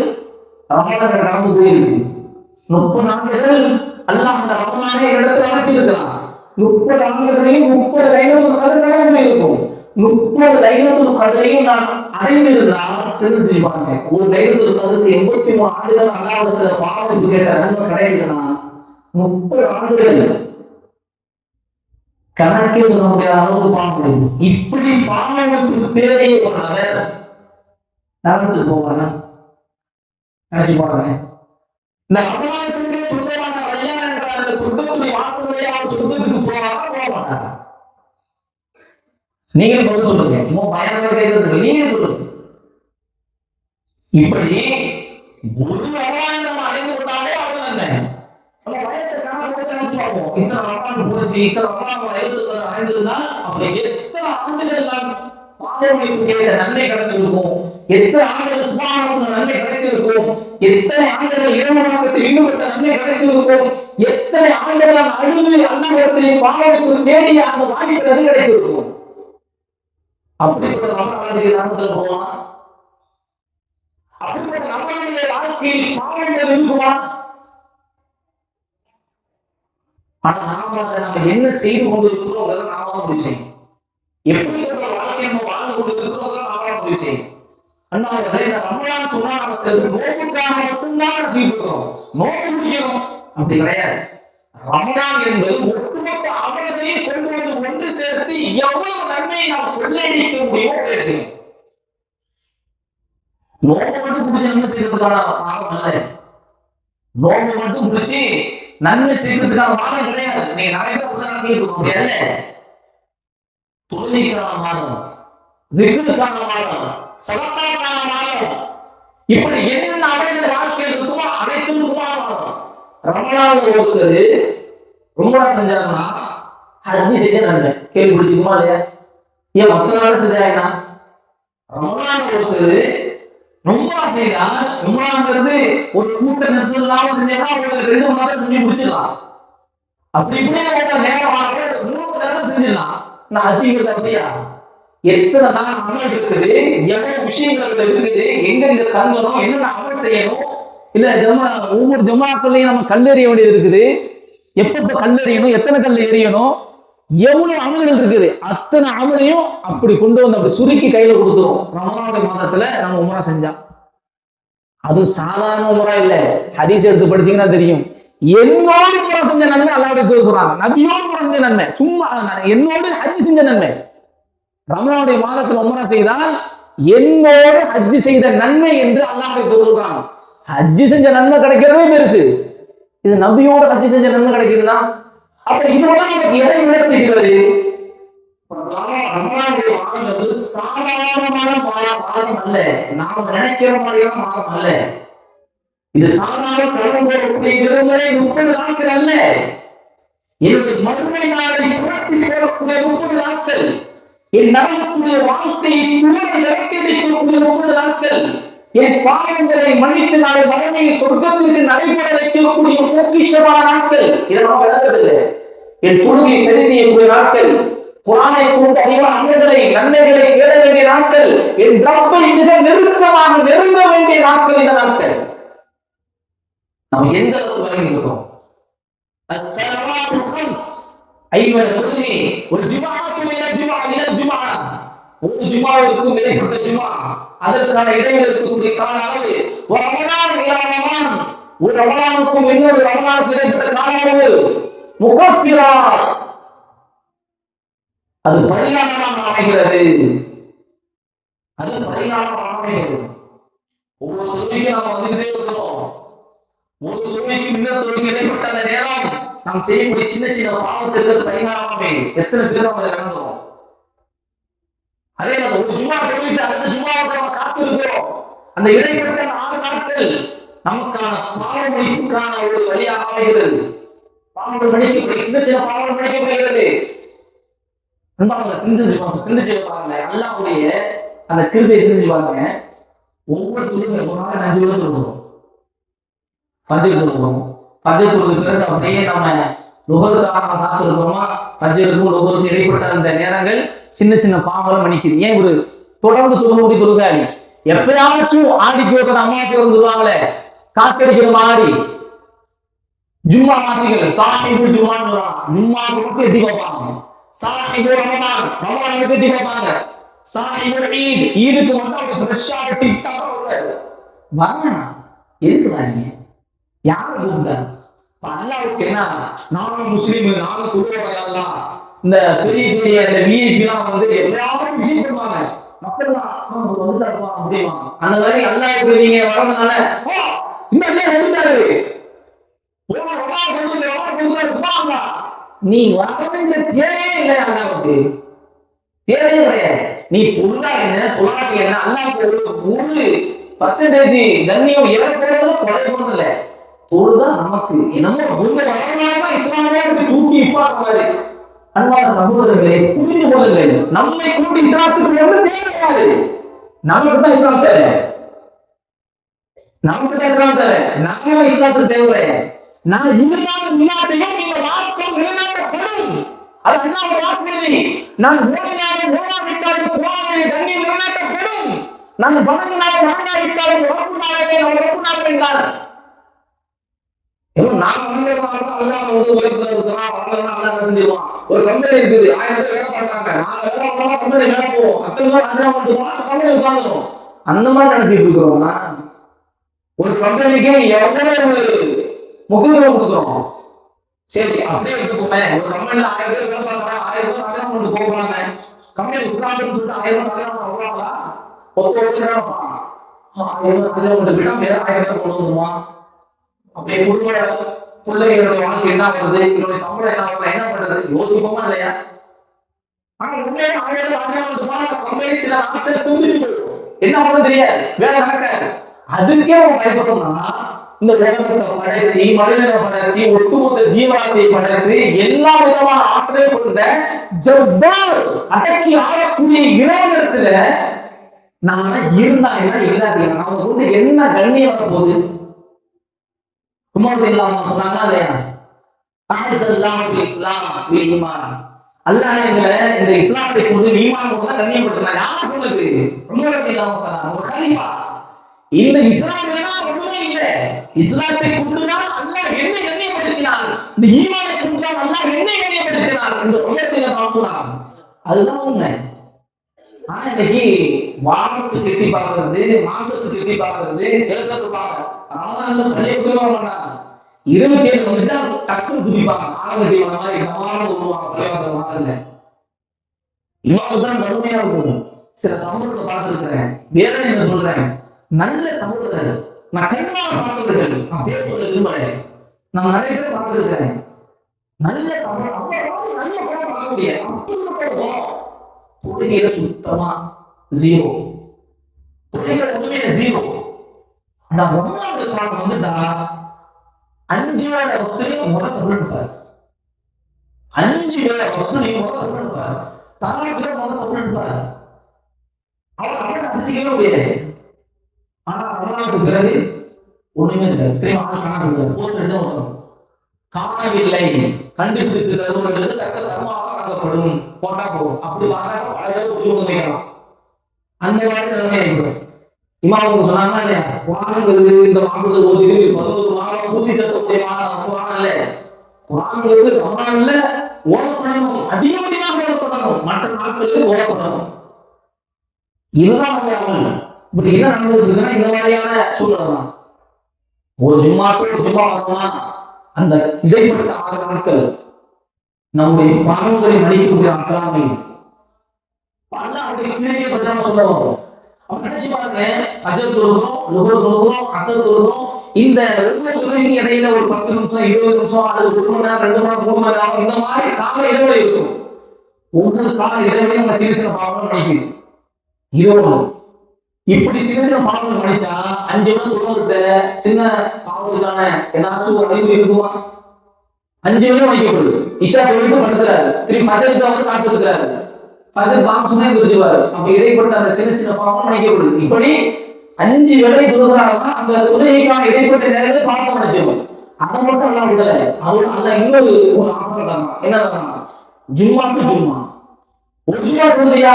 ரமலான் நடந்து போயிருக்கு. 30 ஆண்டுகள் அல்லாஹ் அந்த ரமலானை இடத்துல அனுப்பி இருக்கலாம். 30 ஆண்டுகளையும் 30 லைலத்துல் கத்ர் இருக்கும். 30 லைலத்துல் கத்ரையும் நான் அடைந்திருந்தால் செஞ்சு பாருங்க. ஒரு லைலத்துல் கத்ருக்கு 83 ஆண்டுகள் அல்லாஹ்விடத்துல பாவம் கேட்ட நன்மை கிடைக்குதுன்னா 30 ஆண்டுகள் கணக்கே சொல்ல முடியாத அளவுக்கு பாவம். இப்படி பாவத்துக்கு தேவையை நரகத்துக்கு போவாங்க. நினைச்சு பாருங்க. இந்த அபராதத்துடைய சொந்தமான ஐயான் என்ற அந்த சொந்தத்துடைய வாசனையை அவர் சொந்தத்துக்கு போவாங்க போக மாட்டாங்க. நீங்கள் பதில் சொல்லுங்க. சும்மா பயணமாக கேட்கறது நீங்க சொல்லுங்க. இப்படி ஒரு அபராதம் அடைந்து விட்டாலே அவர்கள் என்ன நம்ம வயசுக்காக நினைச்சு பார்ப்போம். இத்தனை அபராதம் புரிஞ்சு இத்தனை அபராதம் அடைந்திருந்தா அப்ப எத்தனை ஆண்டுகள் நான் பாவமைக்குரிய நன்மை கிடைச்சிருக்கும், எத்தனை ஆண்டுகள் பாவம் நன்மை கிடைத்திருக்கும், எத்தனை ஆண்டுகள் இரவணத்தில் ஈடுபட்ட நன்மை கிடைத்திருக்கும், எத்தனை ஆண்டுகள் நான் அழுது அல்லாஹ்விடத்திலே பாவத்துக்கு தேடிய அந்த வாய்ப்பு கிடைத்திருக்கும். அப்படிப்பட்ட நம்மளுடைய நாமத்தில் போவானா? அப்படிப்பட்ட நம்மளுடைய வாழ்க்கையில் பாவங்கள் இருக்குமா? ஆனா நாம என்ன செய்து கொண்டிருக்கிறோம் நாம முடிவு செய்யும். எப்படிப்பட்ட வாழ்க்கை நம்ம வாழ்ந்து கொண்டிருக்கிறோம் நாம முடிவு செய்யும். அண்ணா இந்த ரமலான் சொன்னா நம்ம நோக்குக்காக மட்டும்தான் செய்திருக்கிறோம். நோக்கு முடியும் அப்படி கிடையாது. ரமலான் என்பது ஒட்டுமொத்த அமல்களையும் கொண்டு வந்து ஒன்று சேர்த்து எவ்வளவு நன்மையை நாம் கொள்ளையடிக்க முடியுமோ செய்யும். நோக்கு மட்டும் முடிஞ்ச நன்மை செய்யறதுக்கான பாகம் அல்ல. நோக்கு மட்டும் முடிச்சு நன்மை செய்யறதுக்கான பாகம் கிடையாது. நீங்க நிறைய பேர் உதாரணம் செய்ய முடியாது. தொழுகைக்கான மாதம், திக்ருக்கான மாதம், சதக்காக்கான மாதம், இப்படி என்னென்ன அடைந்த வாழ்க்கையில் இருக்குமோ அனைத்துக்குமான மாதம். ரமலான் ஒருத்தர் ரொம்ப செஞ்சாருன்னா ஹஜ்ஜி செஞ்ச நன்மை கேள்விப்பட்டிருக்குமா இல்லையா? ஏன் மற்ற நாள் செஞ்சாங்கன்னா ரமலான் ஒருத்தர் ரொம்ப செய்தா ரமலான்ங்கிறது ஒரு கூட்ட நெரிசல் இல்லாம செஞ்சோம்னா உங்களுக்கு 2 மணி நேரம் செஞ்சு முடிச்சிடலாம். அப்படி இப்படியே நேரமாக 3 நேரம் செஞ்சிடலாம். நான் ஹஜ்ஜிங்கிறது அப்படியா? எத்தனை நாள் அமல் இருக்குது, எவ்வளவு விஷயங்கள் இருக்குது, எங்க இங்க தங்கணும், என்னென்ன அமல் செய்யணும், இல்ல ஒவ்வொரு ஜமாக்கள்லையும் நம்ம கல்லெறிய வேண்டியது இருக்குது. எப்பப்ப கல்லெறியணும், எத்தனை கல் எறியணும், எவ்வளவு அமல்கள் இருக்குது. அத்தனை அமலையும் அப்படி கொண்டு வந்து அப்படி சுருக்கி கையில கொடுத்துரும். ரமலானுடைய மாதத்துல நம்ம உம்ரா செஞ்சா அது சாதாரண உம்ரா இல்ல. ஹதீஸ் எடுத்து படிச்சீங்கன்னா தெரியும். என்னோடு உம்ரா செஞ்ச நன்மை அல்லாஹ்வுடைய தூதர் சொல்றாங்க. நபியோடு உம்ரா செஞ்ச நன்மை, சும்மா என்னோடு ஹஜ் செஞ்ச நன்மை. ரமலானுடைய மாதத்துல உம்ரா செய்தால் என்னோடு ஹஜ் செய்த நன்மை என்று அல்லாஹ்வுடைய தூதர் சொல்றாங்க. ஹஜ் செஞ்ச நன்மை கிடைக்கிறதே பெருசு. இது நபியோட ஹஜ் செஞ்ச நன்மை கிடைக்குதுன்னா அப்ப இதோட நமக்கு எதை விளக்குகிறது? ரமலானுடைய மாதம் என்பது சாதாரணமான மாதம் அல்ல. நாம் நினைக்கிற மாதிரியான மாதம் அல்ல. இது சாதாரண கடவுளுடைய விடுமுறை 30 நாட்கள் அல்ல. என்னுடைய மறுமை நாளை புரட்டி போடக்கூடிய 30 நாட்கள், என் நரகக்கூடிய வாழ்க்கையை இறக்கக்கூடிய 30 நாட்கள், என் பாவங்களை மன்னித்து நாளை மறுமையை சொர்க்கத்திற்கு நடைபெற வைக்கக்கூடிய பொக்கிஷமான நாட்கள். இதை நாம் விளக்கவில்லை. என் தொழுகையை சரி செய்யக்கூடிய நாட்கள், குர்ஆனை கொண்டு அதிகமான அமல்களை நன்மைகளை தேட வேண்டிய நாட்கள், என் ரப்பை மிக நெருக்கமாக நெருங்க வேண்டிய நாட்கள் இந்த நாட்கள். நம்ம எந்த அளவுக்கு விளங்கி இருக்கோம்? ஒரு ஜுமாவுக்கு மேற்பட்ட ஜுமா, அதற்கான இடைவெளி இருக்கக்கூடிய கால அளவு, ஒரு ரமலானுக்கும் இன்னொரு ரமலானுக்கு இடைப்பட்ட கால அளவு, முகப்பிராத், அது பரிகாரமாக அமைகிறது. அது பரிகாரமாக அமைகிறது. ஒவ்வொரு தொழுகையும் நாம் வந்துகிட்டே இருக்கிறோம். ஒரு தொழுகைக்கும் இன்னொரு தொழுகை இடைப்பட்ட அந்த நேரம் நாம் செய்யக்கூடிய சின்ன சின்ன பாவத்திற்கு பரிகாரமாகவே எத்தனை பேர் நம்ம இறங்குறோம். அதே நம்ம ஒரு ஜும்மா போயிட்டு அடுத்த ஜும்மாவுக்கு நம்ம காத்திருக்கிறோம். அந்த இடைப்பட்ட 6 நாட்கள் நமக்கான பாவ மன்னிப்புக்கான ஒரு வழியாக அமைகிறது. பாவங்கள் மன்னிக்கப்படுகிறது, சின்ன சின்ன பாவங்கள் மன்னிக்கப்படுகிறது. அவங்க சிந்திச்சு பாருங்க, அல்லாஹ்வுடைய அந்த கிருபையை சிந்திச்சு பாருங்க. ஒவ்வொரு தொழுகை ஒரு நாள் 5 வேளை தொழுகிறோம், ஃபஜ்ர் தொழுகிறோம். ஃபஜ்ர் தொழுது பிறகு அப்படியே நம்ம லுஹருக்காக நம்ம காத்திருக்கிறோமா, ஃபஜ்ருக்கும் லுஹருக்கும் இடைப்பட்ட அந்த நேரங்கள் சின்ன சின்ன பாவங்களை மன்னிக்குது. ஏன் ஒரு தொடர்ந்து தொழுகக்கூடிய தொழுகாளி எப்பயாச்சும் ஆடிக்கு ஒரு அம்மா திறந்துருவாங்களே காத்தடிக்கிற மாதிரி ஜும்மா மாத்திகள் சாஹிபுல் ஜும்மான்னு சொல்றாங்க. ஜும்மா கொடுத்து எட்டி பார்ப்பாங்க. சாஹிபுல் ரமலான், ரமலான் எட்டி பார்ப்பாங்க. சாஹிபுல் ஈத், ஈதுக்கு மட்டும் அவங்க ஃப்ரெஷ்ஷா டிக்டாக வரணும். எதுக்கு வரீங்க? யாரை கூப்பிட்டாங்க? அல்லாவுக்கு என்ன, நானும் முஸ்லீம், நானும் குடும்பம். இந்த பெரிய பெரிய இந்த விஐபிலாம் வந்து எல்லாரும் விஷயம் பண்ணுவாங்க. மக்கள் வந்துட்டாருப்பா அப்படிவாங்க. அந்த மாதிரி அல்லாவுக்கு நீங்க வர்றதுனால இந்த வந்துட்டாரு நீ வரதுங்கிற தேவையே இல்லை. அல்லாவுக்கு தேவையே கிடையாது. நீ பொருளா என்ன பொருளாட்டி என்ன, அல்லாவுக்கு ஒரு பர்சன்டேஜ் கண்ணியம் இறக்குறதுல குறைப்பது இல்லை. பொருள்தான் நமக்கு நம்ம உண்மை வரலாறு இஸ்லாமியா தூக்கி இப்பாக்க மாதிரி. அன்பான சகோதரர்களே, புரிந்து கொள்ளுங்கள். நம்மை கூடி இஸ்லாத்துக்கு வந்து தேவையாது. நமக்கு தான் இஸ்லாம் தேவை. நமக்கு தான் இஸ்லாம் தேவை. நாம இஸ்லாத்துக்கு தேவை. நான் இருந்தாலும் இல்லாதையும் இந்த மார்க்கம் நிலைநாட்டப்படும். அது அல்லாஹ் வாக்குறுதி. நான் ஓடினாலும் ஓடாவிட்டாலும் குர்ஆனிலே கண்ணியம் நிலைநாட்டப்படும். நான் வணங்கினாலும் வணங்காவிட்டாலும் உறப்புனாலே உறப்புனாலும் என்றார். நான் ஒரு கம்பெனி இருக்குது, 1000 பேர் வேலை பார்த்தாங்க. 4 கம்பெனி வேலை போவோம், 10 பேர் கம்பெனி உட்காந்துரும். அந்த மாதிரி நினைச்சிட்டு இருக்கிறோம். ஒரு கம்பெனிக்கு எவ்வளவு முக்கியத்துவம் கொடுக்குறோம். சரி அப்படியே எடுத்துக்கோங்க. ஒரு கம்பெனில 1000 பேர் வேலை பார்க்கறாங்க, 1000 பேர் அதெல்லாம் கொண்டு போகிறாங்க. கம்பெனி உட்காந்துன்னு சொல்லிட்டு 1000 பேர் அதெல்லாம் வருவாங்களா? 10 பேர் வேலை பார்க்கலாம். 1000 பேர் கொண்டு போயிட்டா வேற 1000 பேர் கொண்டு வந்துருவான். அப்படியே குடும்ப பிள்ளைகளுடைய வாழ்க்கை என்ன வருது, என்னுடைய சம்பளம் என்ன வருது, என்ன பண்றது யோசிப்போமா இல்லையா? ஆனா உண்மையிலே 1000 கம்பெனி சில நாட்கள் தூங்கிட்டு என்ன பண்ண தெரியாது, வேலை நடக்காது. அதுக்கே அவங்க பயப்பட்டோம்னா இந்த உலகத்தை படைச்சி, மனிதனை படைச்சி, ஒட்டுமொத்த ஜீவராசியை படைத்து எல்லா விதமான ஆற்றலை கொண்ட அடக்கி ஆளக்கூடிய இறைவனிடத்துல நாம இருந்தா என்ன இல்லாத நம்ம வந்து என்ன கண்ணியம் வர போகுது? அல்லாஹ் எங்களை இந்த இஸ்லாத்தை கொண்டு ஈமான் கொண்டு கண்ணியப்படுத்தினார். யார் சொன்னது? இந்த இஸ்லாம் ஒண்ணுமே இல்லை. இஸ்லாத்தை கொண்டுதான் அல்லாஹ் என்ன கண்ணியப்படுத்தினார், இந்த ஈமானை கொண்டுதான் அல்லாஹ் என்ன கண்ணியப்படுத்தினார் இந்த உலகத்தில பார்க்கலாம். அதுதான் உண்மை. ஆனா இன்னைக்கு வானத்துக்கு எட்டி பார்க்கறது, மாசத்துக்கு எட்டி பார்க்கறது, செலுத்தத்து பார்க்க பள்ளியை உதவ மாட்டாங்க. 27 வந்துட்டா டக்குன்னு குதிப்பாங்க. ஆகட்டி வந்த மாதிரி டமாரம் உருவாங்க பள்ளிவாசல் வாசல்ல. இவ்வளவுதான் கடுமையா இருக்கும். சில சமூகத்தை பார்த்திருக்கிறேன். வேற என்ன சொல்றேன், நல்ல சமூகங்கள் நான் கண்ணியமான பார்த்திருக்கேன். நான் பேர் சொல்ல விரும்புறேன். நான் நிறைய பேர் பார்த்திருக்கிறேன். நல்ல சமூகம் அவ்வளவு நல்ல படம் பார்க்கக்கூடிய தொழுகையில சுத்தமா 0. தொழுகையில ஒண்ணுமே 0. அந்த 1வது காலம் வந்துட்டா 5 வேளை ஒத்துழையும் முறை சொல்லிருப்பாரு. 5 வேளை ஒத்துழையும் முறை சொல்லிருப்பாரு. தாராளத்துல முறை சொல்லிருப்பாரு. அவன் அடிச்சுக்கவே முடியாது. ஆனா ரமலானுக்கு பிறகு ஒண்ணுமே இல்லை. திரும்ப காணவில்லை கண்டுபிடித்து தருவர்களுக்கு தக்க சமமாக வழங்கப்படும். போட்டா போகும். அப்படி வாங்க பழைய உரிமை வைக்கலாம். அந்த மாதிரி நிலைமை ஏற்படும். இமாமுக்கு சொன்னாங்க இல்லையா, குரான்ங்கிறது இந்த மாசத்துல ஓதிட்டு 11 மாதம் பூசி தரக்கூடிய குரான் இல்ல. குரான்ங்கிறது ரமலான்ல ஓதப்படணும், அதிகமாக ஓதப்படணும், மற்ற நாட்களில் ஓதப்படணும். இதுதான் நம்ம அமல். இப்படி என்ன நடந்திருக்குன்னா இந்த மாதிரியான சூழ்நிலை தான். ஒரு ஜும்மாக்கள் ஜும்மா வரணும்னா அந்த இடைப்பட்ட 6 நாட்கள் நம்முடைய பாவங்களை மன்னிக்கக்கூடிய நாட்களாக அல்லாஹ் அப்படி கீழே பதிலாக சொல்லுவோம். அப்ப நினைச்சு பாருங்க, அஜர் தொழுகிறோம், லுஹர் தொழுகிறோம், அசர் தொழுகிறோம். இந்த ஒவ்வொரு தொழுகைக்கு இடையில ஒரு 10 நிமிஷம் 20 நிமிஷம் அல்லது 1 மணி நேரம் 2 மணி நேரம் 3 மணி நேரம் இந்த மாதிரி கால இடைவெளி இருக்கும். ஒவ்வொரு கால இடைவெளியும் நம்ம சின்ன சின்ன பாவங்கள் மன்னிக்குது. இது ஒண்ணு. இப்படி சின்ன சின்ன பாவங்கள் மன்னிச்சா 5 மணி தொழுகிட்ட சின்ன பாவத்துக்கான ஏதாவது ஒரு அறிவு இருக்குமா? 5 மணி மன்னிக்கப்படுது. இஷா தொழிலுக்கு படுத்துறாரு, திரும்பி மதத்துக்கு வந்து காத்திருக்கிறாரு, அதில் பாவமே விருதுவாரு. அப்ப இடைப்பட்ட அந்த சின்ன சின்ன பாவம் மன்னிக்கப்படுது. இப்படி 5 வேளை தொழுகிறாருன்னா அந்த தொழுகைக்கான இடைப்பட்ட நேரத்தில் பாவம் மன்னிச்சிருவோம். அதை மட்டும் எல்லாம் விடல, அவரு அல்ல இன்னொரு ஒரு ஆஃபர் தான். என்ன தான்? ஜும்மாக்கு ஜும்மா ஒரு ஜும்மா தொழுதியா,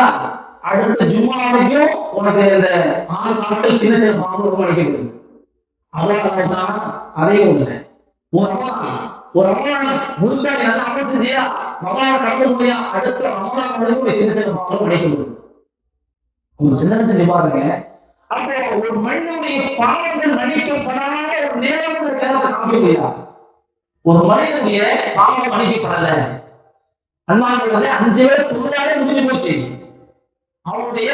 அடுத்த ஜும்மா வரைக்கும் உனக்கு இந்த 6 நாட்கள் சின்ன சின்ன பாவம் மன்னிக்கப்படுது. அதோட அதையும் ஒண்ணு ஒரு ரமலான் முழுசா நல்லா அமல் செஞ்சியா, ரமலான் கடந்து முடியா, அடுத்த ரமலான் வரைக்கும் சின்ன சின்ன பாவம் மன்னிக்கப்படுது. ஒரு சிந்தனை செஞ்சு பாருங்க. அப்போ ஒரு மனிதனுடைய பாவங்கள் மன்னிக்கப்படாத ஒரு நேரம் நேரத்தை காமிக்க முடியாது. ஒரு மனிதனுடைய பாவம் மன்னிக்கப்படல, அன்பானவர்களே 5 பேர் தொழுதாலே முடிஞ்சு போச்சு. அவனுடைய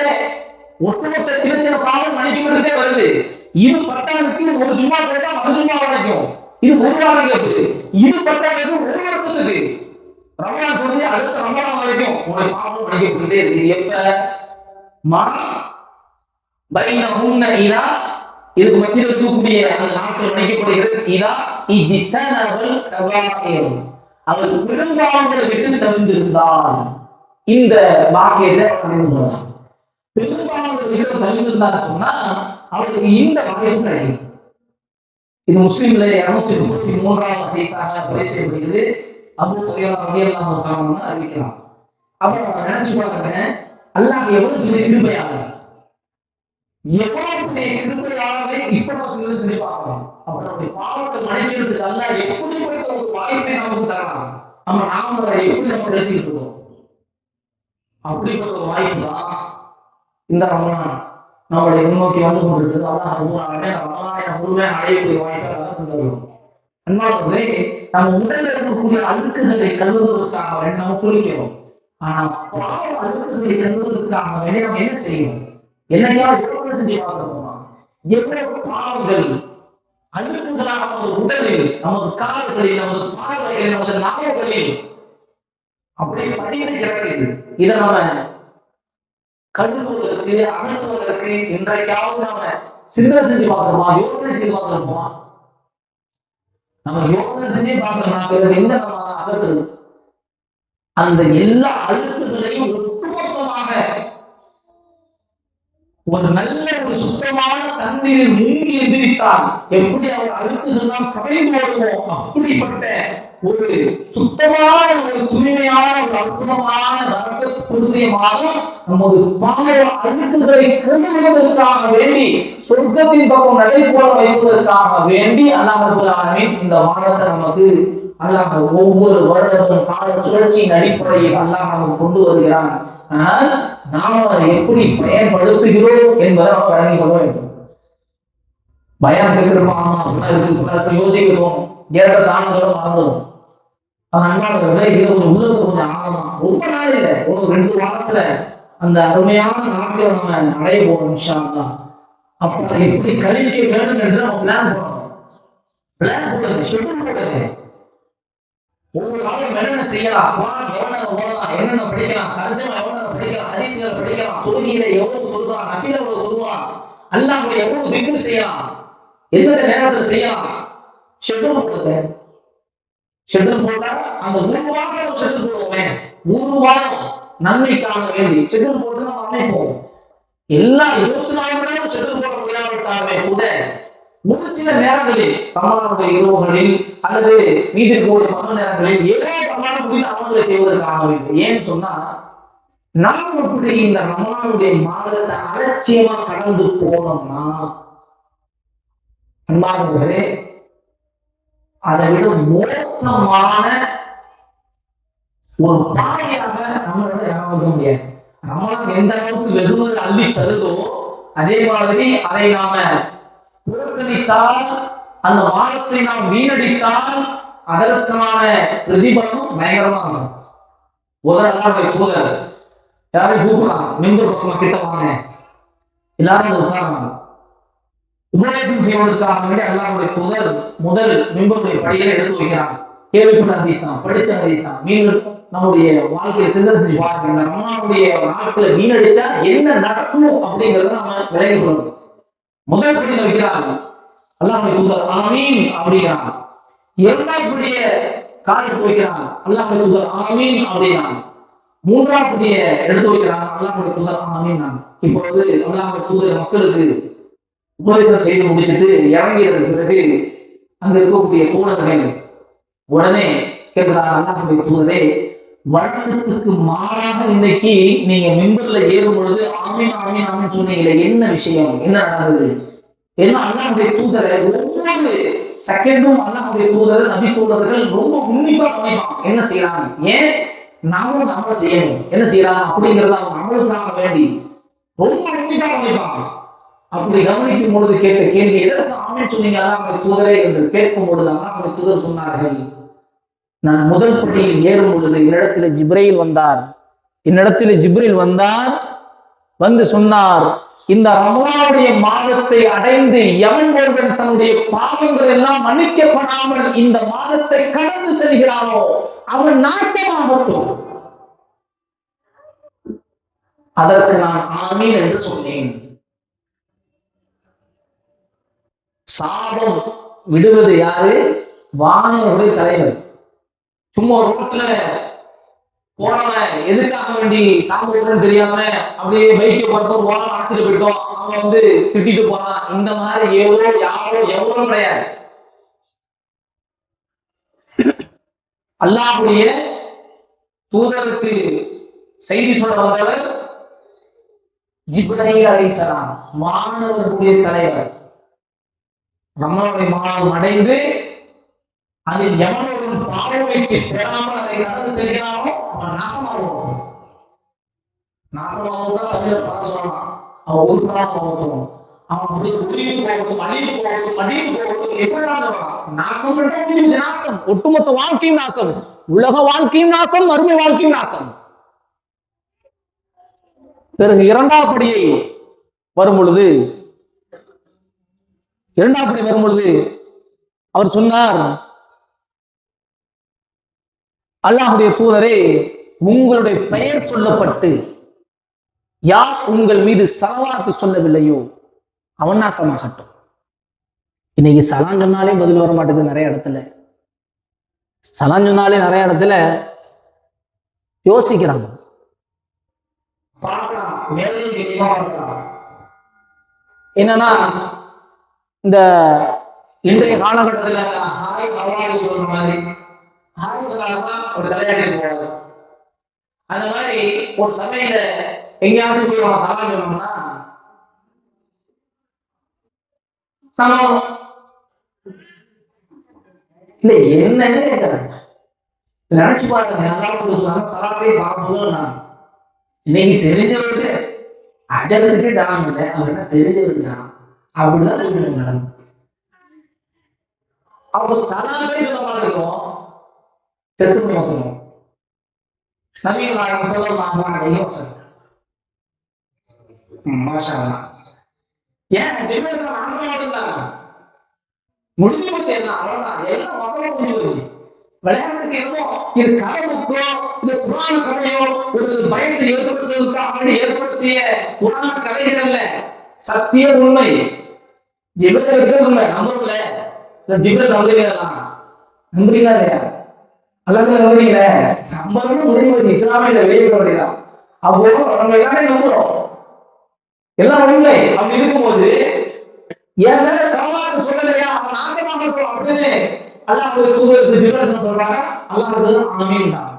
ஒட்டுமொத்த சின்ன சின்ன பாவம் மன்னிக்கப்பட்டுட்டே வருது. இது 10க்கு ஒரு ஜும்மா போட்டா மறு ஜும்மா வரைக்கும், இது ஒரு வாரத்துக்கு, இது 10க்கு ஒரு வருஷத்துக்கு, ரமலான் தொழுது அடுத்த ரமலான் வரைக்கும் உங்களுடைய பாவம் மன்னிக்கப்பட்டுட்டே இருக்கு. எப்ப பைனஹுன்ன இதா, இதுக்கு மத்தியில் இருக்கக்கூடிய அந்த நாட்கள் மன்னிக்கப்படுகிறது. இதா இஜ்தனபல் கபாயிர், அவர் பெரும்பாவங்களை விட்டு தவிர்த்திருந்தால் இந்த பாக்கியத்தை அடைந்துள்ளார். பெரும்பாவங்களை விட்டு தவிர்த்திருந்தார் சொன்னா அவருக்கு இந்த பாக்கியம் கிடைக்கும். இது முஸ்லிம்ல 233வது ஹதீஸாக பதிவு செய்யப்படுகிறது. அபூ ஹுரைரா ரலியல்லாஹு தஆலா அறிவிக்கிறார். அப்ப நினைச்சு பாருங்க, அல்லாஹ் எவ்வளவு பெரிய கிருபையாளர், எவ்வளவு பெரிய கிருபையாளரை இப்ப நம்ம செஞ்சு பார்க்கணும். அப்ப நம்முடைய பாவத்தை மன்னிக்கிறதுக்கு அல்லாஹ் எப்படிப்பட்ட ஒரு வாய்ப்பை நமக்கு தரலாம், நாம எப்படி நம்ம கிடைச்சிட்டு இருக்கோம். அப்படிப்பட்ட ஒரு வாய்ப்பு தான் இந்த ரமலான் நம்மளை முன்னோக்கி வந்து கொண்டிருக்கிறது. அல்லாஹ் ரமலானை முழுமையாக அடையக்கூடிய வாய்ப்பை தந்துள்ளோம். அன்பானவர்களே, நம்ம உடல்ல இருக்கக்கூடிய அழுக்குகளை கழுவுவதற்காக வேண்டி நம்ம குளிக்கிறோம். ஆனா பாவ அழுக்குகளை கழுவுவதற்காக வேண்டி நம்ம என்ன செய்யணும்? என்னையாவது யோசனை செஞ்சு பார்க்கணுமா? எவ்வளவு பாவங்கள் அழுக்குகளாக நமது உடலில், நமது கால்களில், நமது பார்வைகளில், நமது நாவல்களில் அப்படியே படிந்து கிடக்குது. இதை நம்ம கழுவுவதற்கு அகற்றுவதற்கு இன்றைக்காவது நாம சிந்தனை செஞ்சு பார்க்கணுமா? யோசனை செஞ்சு பார்க்கணுமா? நம்ம யோசனை செஞ்சே பார்க்கணுமா? பிறகு எங்க நம்ம அகற்றுறது? அந்த எல்லா அழுக்குகளையும் ஒட்டுமொத்தமாக ஒரு நல்ல ஒரு சுத்தமான தண்ணீரில் மூங்கி எதிரித்தால் எப்படி அவர் அழுக்குகள்லாம் கரைந்து ஓடுமோ, அப்படிப்பட்ட ஒரு சுத்தமான ஒரு தூய்மையான ஒரு அற்புதமான பொருந்திய மாதம் நமது பாவ அழுக்குகளை கழுவுவதற்காக வேண்டி, சொர்க்கத்தின் பக்கம் நடைபோட வைப்பதற்காக வேண்டி அல்லாஹ் ரப்பல் ஆலமீன் இந்த மாதத்தை நமக்கு அல்லாஹ் ஒவ்வொரு வருடமும் கால சுழற்சியின் அடிப்படையில் அல்லாஹ் நமக்கு கொண்டு வருகிறான். ஆனால் நாம் அதை எப்படி பயன்படுத்துகிறோம் என்பதை நாம் வழங்கிக் கொள்ள வேண்டும். பயம் இருக்கிறோம், யோசிக்கிறோம், ஏற்ற தானங்களோட மறந்துடும். அன்பானவர்களே, இது ஒரு உள்ளது கொஞ்சம் ஆழமா, ரொம்ப நாள் இல்லை, ஒரு 2 வாரத்துல அந்த அருமையான நாட்களை நம்ம அடைய போறோம் இன்ஷா அல்லாஹ். அப்ப எப்படி கழிக்க வேண்டும் என்று நம்ம பிளான் பண்ணணும். பிளான் போடுறது, ஷெட்யூல் போடுறது. ஒவ்வொரு நாளும் என்னென்ன செய்யலாம், எவ்வளவு ஓடலாம், என்னென்ன படிக்கலாம், தர்ஜமா எவ்வளவு படிக்கலாம், ஹதீஸ்களை படிக்கலாம், தொழுகையில எவ்வளவு தொழுகலாம், நஃபில எவ்வளவு தொழுகலாம், அல்லாஹ்வுடைய எவ்வளவு திக்ர் செய்யலாம், எந்த நேரத்தில் செய்யலாம், ஷெட்யூல் போடுறது. ஷெட்யூல் போட்டா அந்த 1 வாரம் ஷெட்யூல் போடுவோமே, 1 வாரம் நன்மைக்காக வேண்டி ஷெட்யூல் போட்டு நம்ம அமைப்போம். எல்லா 24 மணி நேரம் ஷெட்யூல் போட முடியாவிட்டாலுமே கூட ஒரு சில நேரங்களில் ரமலானுடைய இரவுகளில் அல்லது மீதி இருக்கக்கூடிய 10 நேரங்களில் ஏதோ ரமலான் முடிந்த அமல்களை செய்வதற்காக வேண்டும். ஏன்னு சொன்னா நாம் அப்படி இந்த ரமலானுடைய மாதத்தை அலட்சியமா கடந்து போனோம்னா அன்பானவர்களே, அதை விட மோசமான ஒரு பாதையாக நம்மளோட யாராவது முடியாது. ரமலான் எந்த அளவுக்கு வெகுமதி அள்ளி தருதோ அதே மாதிரி அதை நாம புறக்கணித்தால், அந்த மாதத்தை நாம் வீணடித்தால் அதற்கான பிரதிபலம் பயங்கரமாக தூதர் யாரையும் கூப்பிடலாம், மெம்பர் பக்கமா கிட்ட வாங்க, எல்லாரும் உட்காரலாம். உபதேசம் செய்வதற்காக வேண்டிய அல்லாஹ்வுடைய தூதர் முதல் மெம்பருடைய படியை எடுத்து வைக்கிறாங்க. கேள்விப்பட்ட ஹதீஸ், படிச்ச ஹதீஸ், மீண்டும் நம்முடைய வாழ்க்கையை சிந்தனை செஞ்சு பாருங்க. இந்த ரமலானுடைய நாட்களை வீணடிச்சா என்ன நடக்கும் அப்படிங்கறத நம்ம விளங்கி கொள்ளணும். முதல் படியில வைக்கிறாங்க, அல்லாஹ்வுடைய தூதர் ஆமீன் அப்படிங்கிறாங்க. இரண்டாவது காலத்துக்கு வைக்கிறாங்க, அல்லாஹ்வுடைய தூதர் ஆமீன் அப்படிங்கிறாங்க. மூன்றாவது எடுத்து வைக்கிறாங்க, அல்லாஹ்வுடைய தூதர் ஆமீன். இப்பொழுது அல்லாஹ்வுடைய தூதர் மக்களுக்கு உபதேசம் செய்து முடிச்சுட்டு இறங்கியதற்கு பிறகு அங்க இருக்கக்கூடிய தோழர்கள் உடனே கேட்கிறாங்க, அல்லாஹ்வுடைய தூதரே, வழக்கத்துக்கு மாறாக இன்னைக்கு நீங்க மெம்பர்ல ஏறும் பொழுது ஆமீன் ஆமீன் ஆமீன் சொன்னீங்களே, என்ன விஷயம், என்ன நடந்தது? ஏன்னா அல்லாஹ்வுடைய தூதரை ஒவ்வொரு செகண்டும் அல்லாஹ்வுடைய தூதர் நபி தூதர்கள் ரொம்ப உன்னிப்பா கவனிப்பாங்க. என்ன செய்யறாங்க, ஏன் நாமும் நம்ம செய்யணும், என்ன செய்யறாங்க அப்படிங்கறத அவங்க நம்மளுக்காக வேண்டி ரொம்ப உன்னிப்பா கவனிப்பாங்க. அப்படி கவனிக்கும் பொழுது கேட்ட கேள்வி, எதற்கு ஆமீன் சொன்னீங்க அல்லாஹ்வுடைய தூதரே என்று கேட்கும் பொழுது அல்லாஹ்வுடைய தூதர் சொன்னார்கள், நான் முதல் படியில் ஏறும் பொழுது என்னிடத்தில் ஜிப்ரீல் வந்தார், வந்து சொன்னார், இந்த ரமலானுடைய மாதத்தை அடைந்து எவன் ஒருவன் தன்னுடைய பாவங்கள் எல்லாம் மன்னிக்கப்படாமல் இந்த மாதத்தை கடந்து செல்கிறானோ அவன் நாசமாகட்டும். அதற்கு நான் ஆமீன் என்று சொன்னேன். சாபம் விடுவது யாரு? வானவருடைய தலைவர். சும்மா ரோட்ல போனவன் எதுக்காக வேண்டி சாப்பிடுறோம்னு தெரியாம அப்படியே பைக்கை போறப்போ ஓரம் அழைச்சிட்டு போயிட்டோம், அவன் வந்து திட்டிட்டு போறான், இந்த மாதிரி யாரோ எவ்வளவு கிடையாது. அல்லாஹ்வுடைய தூதருக்கு செய்தி சொல்ல வந்தவர் ஜிப்ரீல் அலைஹிஸ்ஸலாம், வானவர்களுடைய தலைவர். ரமலானுடைய மாதம் அடைந்து அதில் எவனொரு பாவம் வச்சு பெறாமல் அதை கடந்து செல்கிறானோ அவன் நாசமாகும். நாசமாகும் தமிழ பார்க்க சொல்லலாம். அவன் ஒரு பாவம் போகட்டும், அவன் அப்படியே உயிர் போகட்டும், அழிவு போகட்டும், மடிவு போகட்டும், எப்படி நாசம் நாசம், ஒட்டுமொத்த வாழ்க்கையும் நாசம், உலக வாழ்க்கையும் நாசம், மறுமை வாழ்க்கையும் நாசம். பிறகு இரண்டாவது படியை வரும் பொழுது அவர் சொன்னார், அல்லாஹ்வுடைய தூதரே, உங்களுடைய பெயர் சொல்லப்பட்டு யார் உங்கள் மீது ஸலவாத் சொல்லவில்லையோ அவன் நாசமாகட்டும். இன்னைக்கு சலான் சொன்னாலே பதில் வர மாட்டேங்குது. நிறைய இடத்துல சலான் சொன்னாலே நிறைய இடத்துல யோசிக்கிறாங்க. என்னன்னா, இந்த இன்றைய காலகட்டத்தில் சொல்ற மாதிரி ஒரு தலையாட்டி போவாங்க. அந்த மாதிரி ஒரு சமையல எங்கேயாவது போய் நம்ம சமையல் சொன்னோம்னா இல்ல என்னன்னு நினைச்சு பாருங்க. எல்லாரும் சலாத்தையே பார்க்கணும். நான் இன்னைக்கு தெரிஞ்சவருக்கு அஜரத்துக்கே ஜானம் இல்லை, அவர்கிட்ட தெரிஞ்சவருக்கு ஜானம் அப்படிதான் சொல்லுங்க மேடம். அவங்க சலாமே சொல்ல மாட்டேங்கிறோம், டெஸ்ட் பண்ணி பார்க்கணும். நவீன நாயகம் சொல்லலாம் யோசனை மாஷா ஏன் மட்டும்தான் முடிஞ்சு போச்சு. என்ன அவ்வளவுதான், எல்லாம் மக்களும் முடிஞ்சு போச்சு. விளையாட்டுக்கு என்னமோ இது கடவுளுக்கோ இந்த புராண கதையோ ஒரு பயத்தை ஏற்படுத்துவதற்காக ஏற்படுத்திய புராண கதைகள் அல்ல, சத்திய உண்மை. ஜிப்ரீல் இருக்கிறது உண்மை, நம்புறல. ஜிப்ரீல் நம்புறீங்களா? நம்புறீங்களா இல்லையா? அல்லது நம்புறீங்க? நம்பணும் முடிவு இஸ்லாமிய வெளியே வேண்டியதான். அப்போ நம்ம எல்லாமே நம்புறோம், எல்லாம் உண்மை. அப்படி இருக்கும்போது ஏன் சொல்லலையா அவன் நாட்டமாக அப்படின்னு அல்லாஹ்வுடைய தூதருக்கு ஜிப்ரீல் சொல்றாங்க, அல்லாஹ்வுடைய ஆமீன் தான்.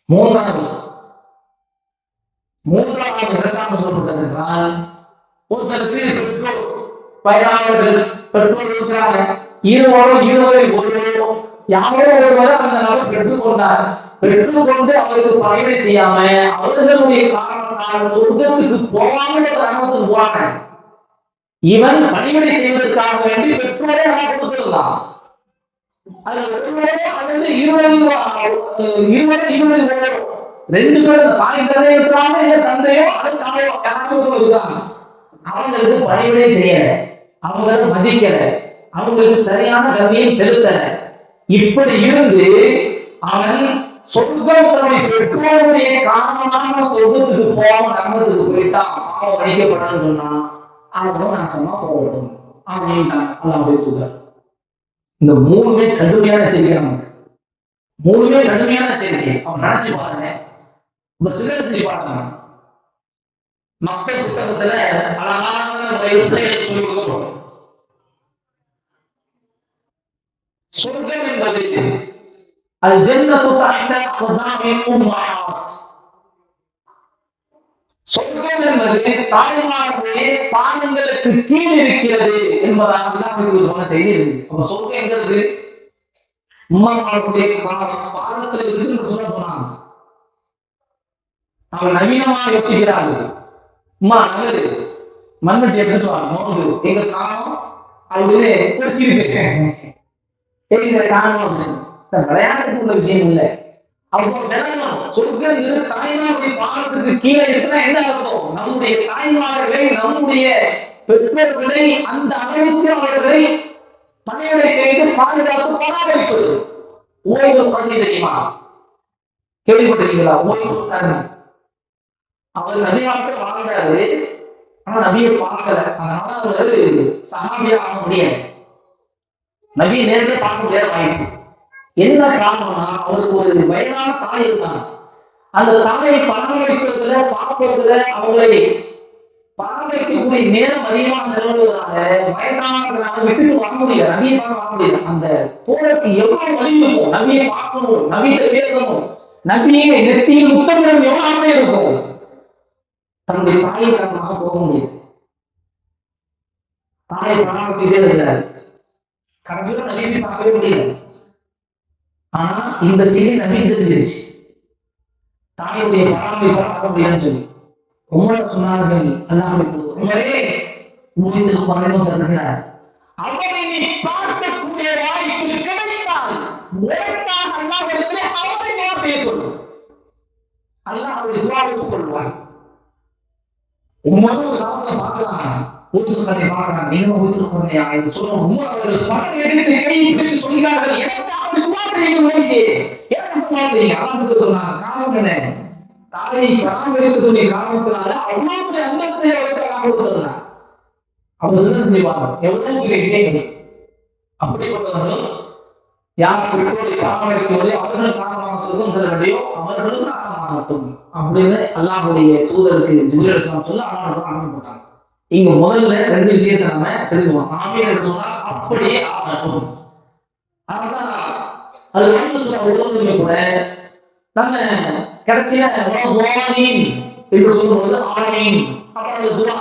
மூன்றாவது மூன்றாவது இரண்டாவது சொல்லப்பட்டது என்றால் ஒருத்தருக்கு பெற்றோர் வயதானவர்கள் பெற்றோர் இருக்கிறாங்க, இருவரில் ஒருவரோ யாரோ ஒருவர் அந்த நபர் பெற்றுக்கொண்டார். பெற்றுக்கொண்டு அவருக்கு பணிவிடை செய்யாம அவர்களுடைய காரணத்தால் சொர்க்கத்துக்கு போகாமல் அனுமதிக்கு போறாங்க. இவன் பணிவிடை செய்வதற்காக வேண்டி பெற்றோரே கொடுத்திருந்தான். ரெண்டு பேரும் தாய் தந்தை இருக்கிறாங்க, இல்ல தந்தையோ அல்லது தாயோ யாராவது இருக்காங்க. அவங்களுக்கு பணிவிடை செய்யல, அவங்களை மதிக்கல, அவங்களுக்கு சரியான கல்வியும் செலுத்தல. இப்படி இருந்து அவன் சொர்க்கம் தன்னுடைய பெற்றோருடைய காரணமாக சொர்க்கத்துக்கு போகாம நரகத்துக்கு போயிட்டான், அவன் அடிக்கப்படான்னு சொன்னான். அவன் நாசமா போகட்டும் அப்படின்ட்டான் அல்லாஹ்வுடைய தூதர். இந்த மூணுமே கடுமையான எச்சரிக்கை நமக்கு, மூணுமே கடுமையான எச்சரிக்கை. அவன் நினைச்சு பாருங்க, சின்ன செஞ்சு பாருங்க. மக்கள் புத்தகத்துல அழகான பிள்ளைகளுக்கு சொல்லிக் கொடுக்கிறோம். சொர்க்கம் என்பது அல் ஜன்னத்து தஹ்த அக்தாமில் உம்மஹாத். சொர்க்கம் என்பது தாய்மார்களுடைய பாதங்களுக்கு கீழ் இருக்கிறது என்பதாக அல்லாஹ்வுடைய சொன்ன செய்தி இருக்கு. அப்ப சொர்க்கம் எங்க இருக்கு? உம்மஹாத்துடைய பாதத்தில் இருக்குன்னு சொல்ல போனாங்க. அவன் நவீனமாக யோசிக்கிறார்கள். அம்மா நகரு மண்ணட்டி எடுத்துட்டு வாங்க, எங்க காரணம் அப்படின்னு பேசியிருக்கேன். காரணம் விளையாட்டுக்கு உள்ள விஷயம் இல்லை. அவங்க விளையாடணும். சொர்க்கங்கிறது தாய்மாருடைய பாதத்துக்கு கீழே இருக்குன்னா என்ன அர்த்தம்? நம்முடைய தாய்மார்களை, நம்முடைய பெற்றோர்களை அந்த அளவுக்கு அவர்களை பணிவிடை செய்து பாதுகாத்து பராமரிப்பது. ஓய்வு குழந்தை தெரியுமா? கேள்விப்பட்டிருக்கீங்களா? ஓய்வு குழந்தை அவர் நபி வாழ்க்கை வாழ்ந்தாரு, ஆனா நபியை பார்க்கல. அதனால அவரு சஹாபியா ஆக முடியாது, நபியை நேரடியாக பார்க்க முடியாத வாய்ப்பு. என்ன காரணம்னா அவருக்கு ஒரு வயதான தாய் இருந்தாங்க. அந்த தாயை பராமரிப்பதில் பார்ப்பதில் அவங்களை பராமரிக்கக்கூடிய நேரம் அதிகமாக செலவிடுவதால வயசானதுனால விட்டுட்டு வர முடியல, நபியை பார்க்க வர முடியல. அந்த போருக்கு எவ்வளவு வழி இருக்கும், நபியை பார்க்கணும், நபியிட்ட பேசணும், நபியை நெத்தியில் முத்தமிடும் எவ்வளவு ஆசை இருக்கும். தன்னுடைய தாயை காரணமாக போக முடியாது. தாயை பராமரிச்சுட்டே இருக்கிறார். கடைசியில் நபியை பார்க்கவே முடியாது. ஆனா இந்த செய்தி நபிக்கு தெரிஞ்சிருச்சு, தாயுடைய பராமரிப்பை பார்க்க முடியாதுன்னு சொல்லி. உமர் சொன்னார்கள், அல்லாஹ்வுடைய உமரே மூலிகள் பரணும் தருகிறார். அவரை நீ பார்க்கக்கூடிய வாய்ப்பு கிடைத்தால் உனக்காக அல்லாஹ்விடத்திலே அவரை வார்த்தையை சொல்லு, அல்லாஹ் அவரை துஆவுக்கு கொள்வார். உமரும் காரணத்தை பார்க்கலாம், ஊசுகத்தை பார்க்கலாம், நீங்களும் ஊசுகத்தையா என்று சொல்லும். உமர் அவர்கள் பணம் எடுத்து கையை பிடித்து சொல்கிறார்கள், எனக்கு அவரை துஆ செய்யுங்க, ஓய்சி எனக்கு துஆ செய்யுங்க. அல்லாஹ்வுக்கு சொன்னாங்க, காரணம் என்ன? தாயை பராமரிக்கக்கூடிய காரணத்தினால அல்லாஹ்வுடைய அந்தஸ்தை அவருக்கு அல்லாஹ் கொடுத்திருந்தார். அவர் என்ன செய்வாங்க? எவ்வளவு பெரிய விஷயங்கள். அப்படிப்பட்டவர்கள் யார் பெற்றோரை பராமரிக்கவில்லை அவர்கள் காரணமாக சொர்க்கம் செல்ல வேண்டியோ அவர்களும் நாசமாகட்டும் அப்படின்னு அல்லாஹ்வுடைய தூதருக்கு ஜிப்ரீல் அலைஹிஸ்ஸலாம் சொல்ல அல்லாஹ் ஆரம்பிட்டாங்க. இங்க முதல்ல ரெண்டு விஷயத்தை நம்ம தெரிஞ்சுக்கணும். ஆமீன் என்று சொன்னால் அப்படியே ஆகட்டும். அதுதான் அது உலகத்துல கூட நம்ம கடைசியில என்று சொல்லும்போது ஆமீன் அப்புறம் துவா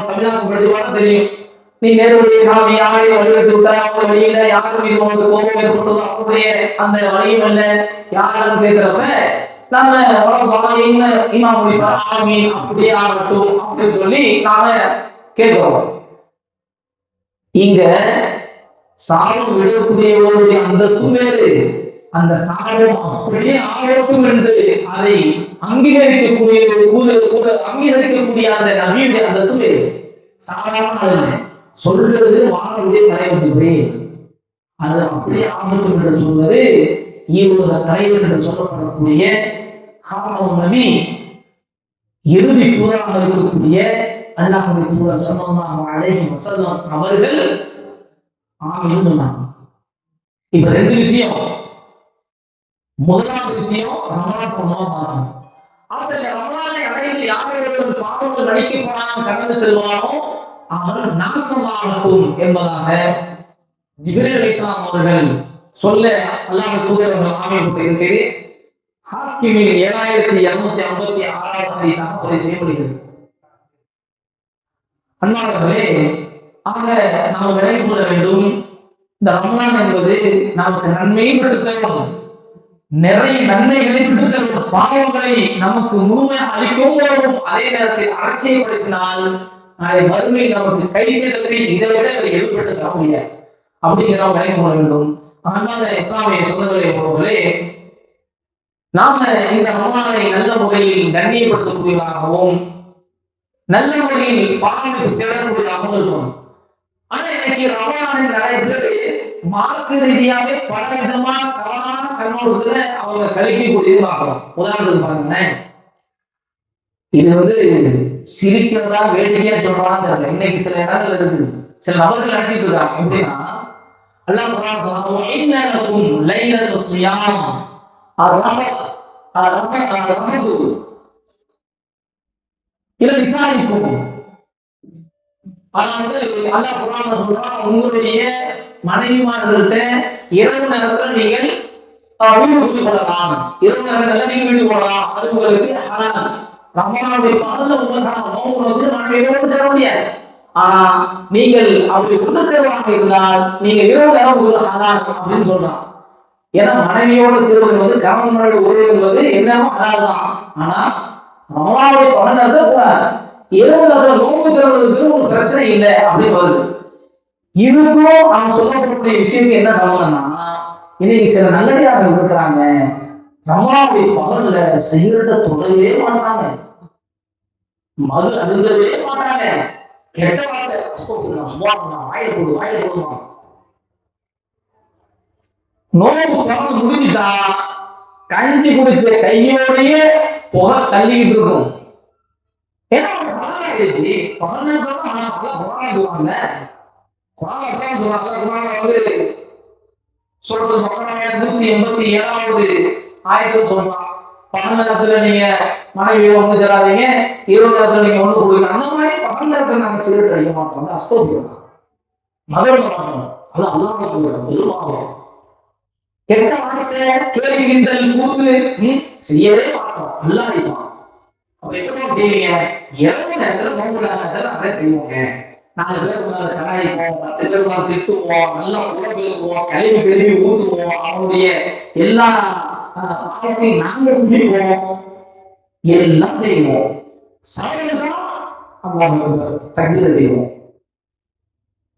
தமிழ்நாடு படிவான தெரியும். நீ நேருடைய நாம் யாரை வழிபட்டு விட்டாய், அவங்க வழியில யாரும் மீது உனக்கு கோபம் ஏற்பட்டதோ அவருடைய அந்த வழியும் இல்ல யாரும் கேட்கிறப்ப நாம இமாம் முடிப்பார் ஆமீன் அப்படியே ஆகட்டும் அப்படின்னு சொல்லி நாம கேட்கிறோம். இங்க சாபம் விடக்கூடியவருடைய அந்த சுவேறு அந்த சாபம் அப்படியே ஆகட்டும் என்று அதை அங்கீகரிக்கக்கூடிய அங்கீகரிக்கக்கூடிய அந்த நபியுடைய அந்த சுவேறு சாதாரண சொல்றது வானவுடைய தலைவர் சொல்றேன், அது அப்படியே ஆகட்டும் என்று சொல்வது ஈரோட தலைவர் என்று சொல்லப்படக்கூடிய காரணம் நபி இறுதி தூதராக இருக்கக்கூடிய அல்லாஹ்வுடைய தூதர் ஸல்லல்லாஹு அலைஹி வஸல்லம் அவர்கள் ஆமீன் சொன்னாங்க. இப்ப ரெண்டு விஷயம். முதலாவது விஷயம் ரமலான் சம்பவம். அந்த ரமலானை அடைந்து யாரோட பாவங்கள் நடிக்க போனாங்க கடந்து செல்வானோ அவன் நாசமாகட்டும் என்பதாக ஜிப்ரீல் அலைஹிஸ்ஸலாம் அவர்கள் சொல்ல அல்லாஹ்வுடைய தூதர் ஆமீன் செய்து ஹாக்கிமில் 7256 ஹதீஸாக பதிவு செய்யப்படுகிறது. அன்பானவர்களே, ஆக நாம் விளங்கிக் கொள்ள வேண்டும், இந்த ரமலான் என்பது நமக்கு நன்மையை பெற்றுத்தரும், நிறைய நன்மைகளை பெற்றுத்தரும், பாவங்களை நமக்கு முழுமையாக அளிக்கவும், அதே நேரத்தில் அலட்சியப்படுத்தினால் நாளை மறுமை நமக்கு கை செய்ததை இதை விட எதிர்பட்டு தர முடியாது. அப்படிங்கிற நாம் விளங்கிக் கொள்ள வேண்டும். ஆனால் இஸ்லாமிய சொந்தங்களை போலவே நாம இந்த ரமலானை நல்ல முறையில் கண்ணியப்படுத்தக்கூடியதாகவும் நல்ல முறையில் பாவனைக்கு தேடக்கூடியதாகவும் இருக்கும். ஆனா இன்னைக்கு ரமலானின் நிறைய பேர் மார்க்க ரீதியாவே பல விதமான தவறான கண்ணோட்டத்துல அவங்க கழிக்கக்கூடியது பார்க்கிறோம். உதாரணத்துக்கு பாருங்களேன், இது சிரிக்கிறதா வேடிக்கையா சொல்றான்னு தெரியல. இன்னைக்கு சில இடங்கள் இருக்குது, சில நபர்கள் நினைச்சிட்டு இருக்காங்க. எப்படின்னா, அல்லாஹ் விசாரிக்கும். உங்களுடைய மனைவிமார்கள்ட்ட இரவு நேரத்தில் நீங்கள் வீடு கொள்ளலாம், இரவு நேரத்தில் நீங்க வீடு கொள்ளலாம், அது உங்களுக்கு ரமலானுடைய பகல்ல உங்களுக்கான நோன்பு வந்து மனைவியோடு தர முடியாது. ஆனா நீங்கள் அப்படி ஒன்று தேர்வாக இருந்தால் நீங்க இரவு நேரம் உங்களுக்கு ஹலால் அப்படின்னு சொல்லலாம். ஏன்னா மனைவியோடு சேர்வது கணவனோட உறவு என்பது என்னமோ ஹலால் தான். ஆனா ரமலானுடைய பகல்ல கூடாது, இரவு நேரத்தில் நோன்பு தேர்வதற்கு ஒரு பிரச்சனை இல்லை அப்படின்னு வருது. இதுக்கும் அவங்க சொல்லப்படக்கூடிய விஷயத்துக்கு என்ன சம்பந்தம்னா, இன்னைக்கு சில நல்லடியார்கள் இருக்கிறாங்க, ரமலானுடைய பகல்ல சிகரெட்டை தொடவே மாட்டாங்க, மது அருந்தவே மாட்டாங்க, கெட்ட வார்த்தை வாயில போடுமா. நோம்பு பகல் முடிஞ்சுட்டா கஞ்சி குடிச்ச கையோடையே புகை தள்ளிக்கிட்டு இருக்கும். ஏன்னா பகலாயிடுச்சு, சொல்றது 187வது ஆயத்தில் சொல்றான், பகல் நேரத்துல நீங்க மனைவியை ஒண்ணு தராதீங்க, இரவு நேரத்துல நீங்க ஒண்ணு கொடுங்க. அந்த மாதிரி பகல் நேரத்துல நாங்க சிகரெட் அடிக்க மாட்டோம், அஸ்தோபியம் மகள் மாட்டோம், அது அல்லாஹ் கெட்ட வார்த்தை கேள்வி கிண்டல் கூத்து செய்யவே மாட்டோம், அல்லாஹ் அடிப்பான். அப்ப எப்ப செய்வீங்க? இரவு நேரத்துல நோம்பு நேரத்துல அதை செய்வோங்க. 4 பேர் கலாய்ப்போம், 10 பேர் திட்டுவோம், நல்லா கூட பேசுவோம், கழுவி ஊத்துவோம், அவனுடைய எல்லா பாவத்தையும் நாங்க குடிப்போம், எல்லாம் செய்வோம். சாயதான் தண்ணீர் அடைவோம்.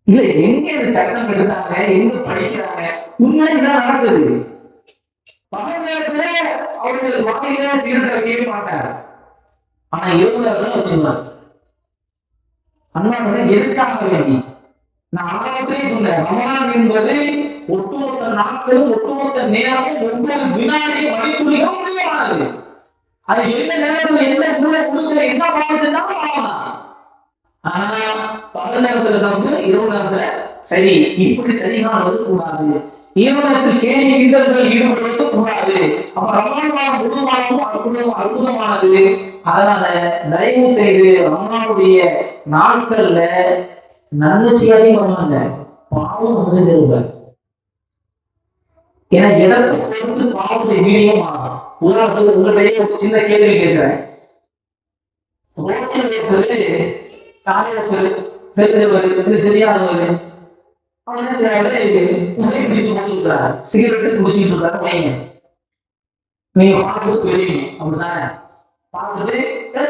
இல்ல எங்க சட்டம் எடுத்தாங்க, எங்க படிக்கிறாங்க, உண்மைதான் நடக்குது. பகல் நேரத்துல அவர்கள் வாயில சிகரெட் வைக்கவே மாட்டார், ஆனா இரவு நேரத்துல வச்சுருவார். அண்ணா எதுக்காக வேண்டி நான் ஆரம்பத்திலே சொன்னேன், ரமலான் என்பது ஒட்டுமொத்த நாட்களும் ஒட்டுமொத்த நேரமும் 9 வினாடி மணித்துளிகள் முடிவானது. அது என்ன நேரத்துல என்ன கூட கொடுக்கல என்ன பாவத்துதான் பாவம். ஆனா பகல் நேரத்துல இரவு நேரத்துல சரி இப்படி சரி காணுவது கூடாது, இரவு நேரத்தில் கேள்வி கிண்டல்கள் ஈடுபடுவது கூடாது. அப்ப ரமலான் முழுமானதும் அற்புதமானது. அதனால தயவு செய்து ரமலானுடைய நாட்கள்ல நன்மை செய்யாதையும் வருவாங்க, பாவம் செஞ்சிருங்க. ஏன்னா இடத்தை பொறுத்து பாவத்தை வீரியம் ஆகும். உதாரணத்துக்கு உங்கள்கிட்டயே ஒரு சின்ன கேள்வி கேட்கிறேன். தெரியாதவர் அவன் என்ன செய்யறாரு, புகை பிடித்து கொண்டிருக்கிறார், சிகரெட்டு குடிச்சிட்டு இருக்காரு வைங்க, நீங்க பார்த்துட்டு போயிடுவீங்க. அப்படித்தானே பார்த்துட்டு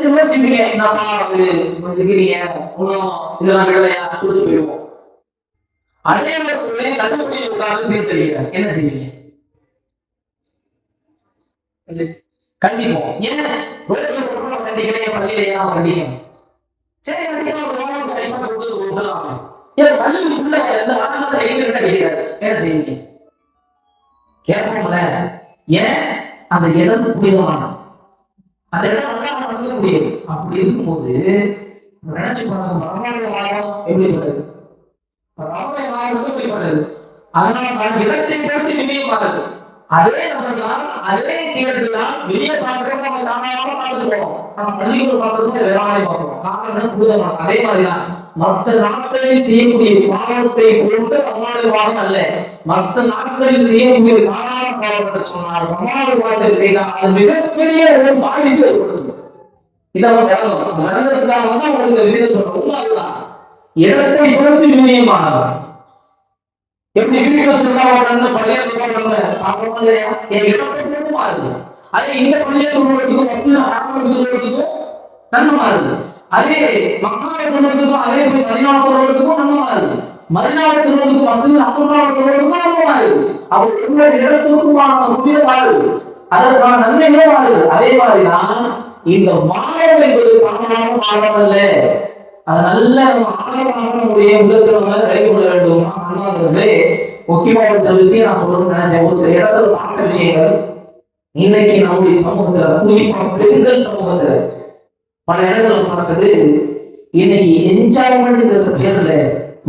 யோசிப்பீங்க, என்னப்பா அது இருக்கிறீங்க ஒன்றும் இதெல்லாம் விடலையா கொடுத்து போயிடுவோம். அதே நேரத்துல கட்டுப்படி உட்கார்ந்து சிகரெட் அடிக்கிறார், என்ன செய்வீங்க? கண்டிப்போம். ஏன் கண்டிக்கிறேன் பள்ளியிலேயே கண்டிக்கும். சரி பள்ளிக்குள்ள அடிக்கிறார், என்ன செய்வீங்க? கேட்போம்ல. ஏன்? அந்த இடம் புனிதமான அந்த இடம் நடக்க முடியாது. அப்படி இருக்கும்போது நினைச்சு பாருங்க, ரமலானுடைய வாரம் எப்படிப்பட்டது, ரமலானுடைய வாரம் எப்படிப்பட்டது. அதனால நான் இடத்தை போட்டு வெளியே பார்க்குது, அதே நபர்லாம் அதே சிகரெட்டுலாம் வெளியே பார்க்கிறோம், நம்ம சாதாரணமா பார்த்துட்டு போறோம், நம்ம பள்ளிக்கூட பார்க்கறதும் வேளாண் பார்க்கிறோம். காரணம் புனிதமான. அதே மாதிரிதான் மற்ற நாட்களில் செய்யக்கூடிய பாவத்தை கொண்டு ரமலானுடைய வாரம் அல்ல, மற்ற நாட்களில் செய்யக்கூடிய சாதாரண பாவத்தை சொன்னார், பிரமாத பாவத்தை செய்தார், அது மிகப்பெரிய ஒரு பாதிப்பு ஏற்படுது. இதெல்லாம் விளங்குறதுக்காக வந்து அவங்களுக்கு இந்த விஷயத்தை சொல்றோம். அதுதான் இடத்தை பொறுத்து விநியமானவர். எப்படி வீட்டுல சொல்லாமல் பழைய சொல்றாங்க இல்லையா, என் இடத்தை பொறுத்து மாறுது. அதே இந்த பழைய சொல்றதுக்கும் வசதி ஆரம்பிக்கிறதுக்கும் நன்மை மாறுது. அதே மக்காவை சொல்றதுக்கும் அதே போய் மதினாவை சொல்றதுக்கும் நன்மை மாறுது. மதினாவை சொல்றதுக்கும் வசதி அப்பசாவை சொல்றதுக்கும் நன்மை மாறுது. அவர் எந்த இடத்துக்குமான புதிய மாறுது, அதற்கான நன்மைகளே மாறுது. அதே மாதிரிதான் இந்த மாயம் என்பது சாதாரண மாயம் அல்ல. அது நல்ல ஆழமானவருடைய உள்ளத்துல விளங்கி கொள்ள வேண்டும். அண்ணாங்களே, முக்கியமான சில விஷயம் நான் சொல்லணும்னு நினைச்சேன். ஒரு சில இடத்துல பார்த்த விஷயங்கள் இன்னைக்கு நம்முடைய சமூகத்துல, குறிப்பா பெண்கள் சமூகத்துல பல இடங்களை பார்த்தது, இன்னைக்கு என்ஜாய்மெண்ட் பேர்ல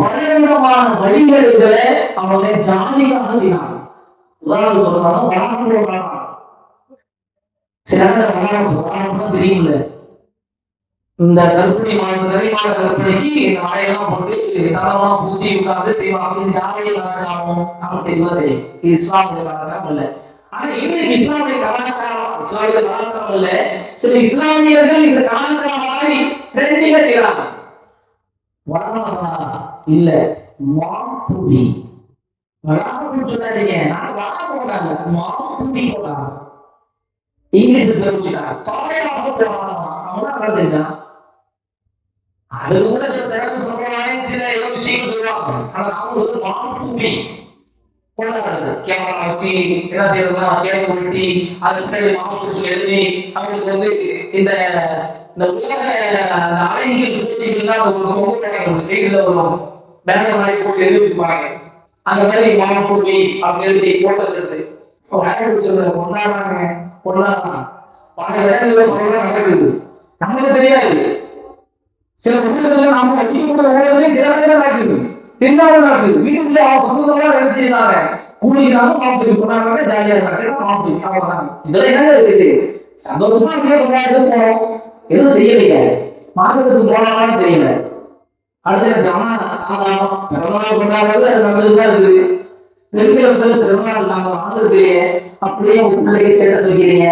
பலவிதமான வழிகளை அவங்க ஜாலியாக செய்யலாம். உதாரணத்துக்கு சொல்லலாம், சில நேரம் தெரியும்ல, இந்த கர்ப்பிணி நிறைவான கர்ப்பிணிக்கு இந்த மழையெல்லாம் போட்டு தரமா பூச்சி உட்கார்ந்து செய்வாங்க. இது யாருடைய கலாச்சாரம் நமக்கு தெளிவா தெரியும். இது இஸ்லாமுடைய கலாச்சாரம் இல்ல. ஆனா இன்னைக்கு இஸ்லாமுடைய கலாச்சாரம், இஸ்லாமிய கலாச்சாரம் இல்ல, சில இஸ்லாமியர்கள் இந்த கலாச்சாரம் மாதிரி ட்ரெண்டிங்கா செய்யறாங்க. இல்ல மாப்புடி சொல்லாதீங்க, நான் வளர போடாங்க, மாப்புடி போடாங்க. இங்கிலீஷ் தெரிஞ்சுட்டாங்க, தாயாக போறாங்க. அவங்க தெரிஞ்சான் அது கூட சில நேரம் சொல்றாங்க, சில விஷயங்கள் சொல்லுவாங்க. ஆனா அவங்க வந்து மாப்புடி கொண்டாடுறது, கேமரா வச்சு என்ன செய்யறதுன்னா கேட்க வெட்டி அது பின்னாடி மாப்புடி எழுதி அவங்களுக்கு வந்து இந்த உலக அழகியல் போட்டிகள்லாம் ஒரு செய்தியில வரும், பேனர் மாதிரி போட்டு எழுதிருப்பாங்க. அந்த மாதிரி மாப்புடி அப்படின்னு எழுதி போட்டோ எடுத்து கொண்டாடுறாங்க. கொண்டாடுறாங்க பல இடங்கள்ல நடக்குது, நமக்கு தெரியாது. சில ஊர்கள்ல நாம வசிக்கக்கூடிய ஊழலையும் சில இடங்கள் நடக்குது, தெரியாமல் நடக்குது. வீட்டுக்குள்ள அவங்க சொந்தங்களா என்ன செய்யறாங்க, கூலிக்கிறாங்க, மாப்பிள்ளை கொண்டாடுறாங்க, ஜாலியா இருக்காங்க, மாப்பிள்ளை அவ்வளவுதான். இதெல்லாம் என்ன இருக்குது, சந்தோஷமா கொண்டாடுறது போனோம், எதுவும் செய்யலைங்க, மாற்றத்துக்கு போனாலும் தெரியல. அடுத்த சாதாரணம் பிறந்தநாள் கொண்டாடுறது அது நல்லதுதான் இருக்குது. பெண்கள் பிறந்தநாள் நாங்க வாழ்றது அப்படியே பிள்ளைக்கு ஸ்டேட்டஸ் வைக்கிறீங்க.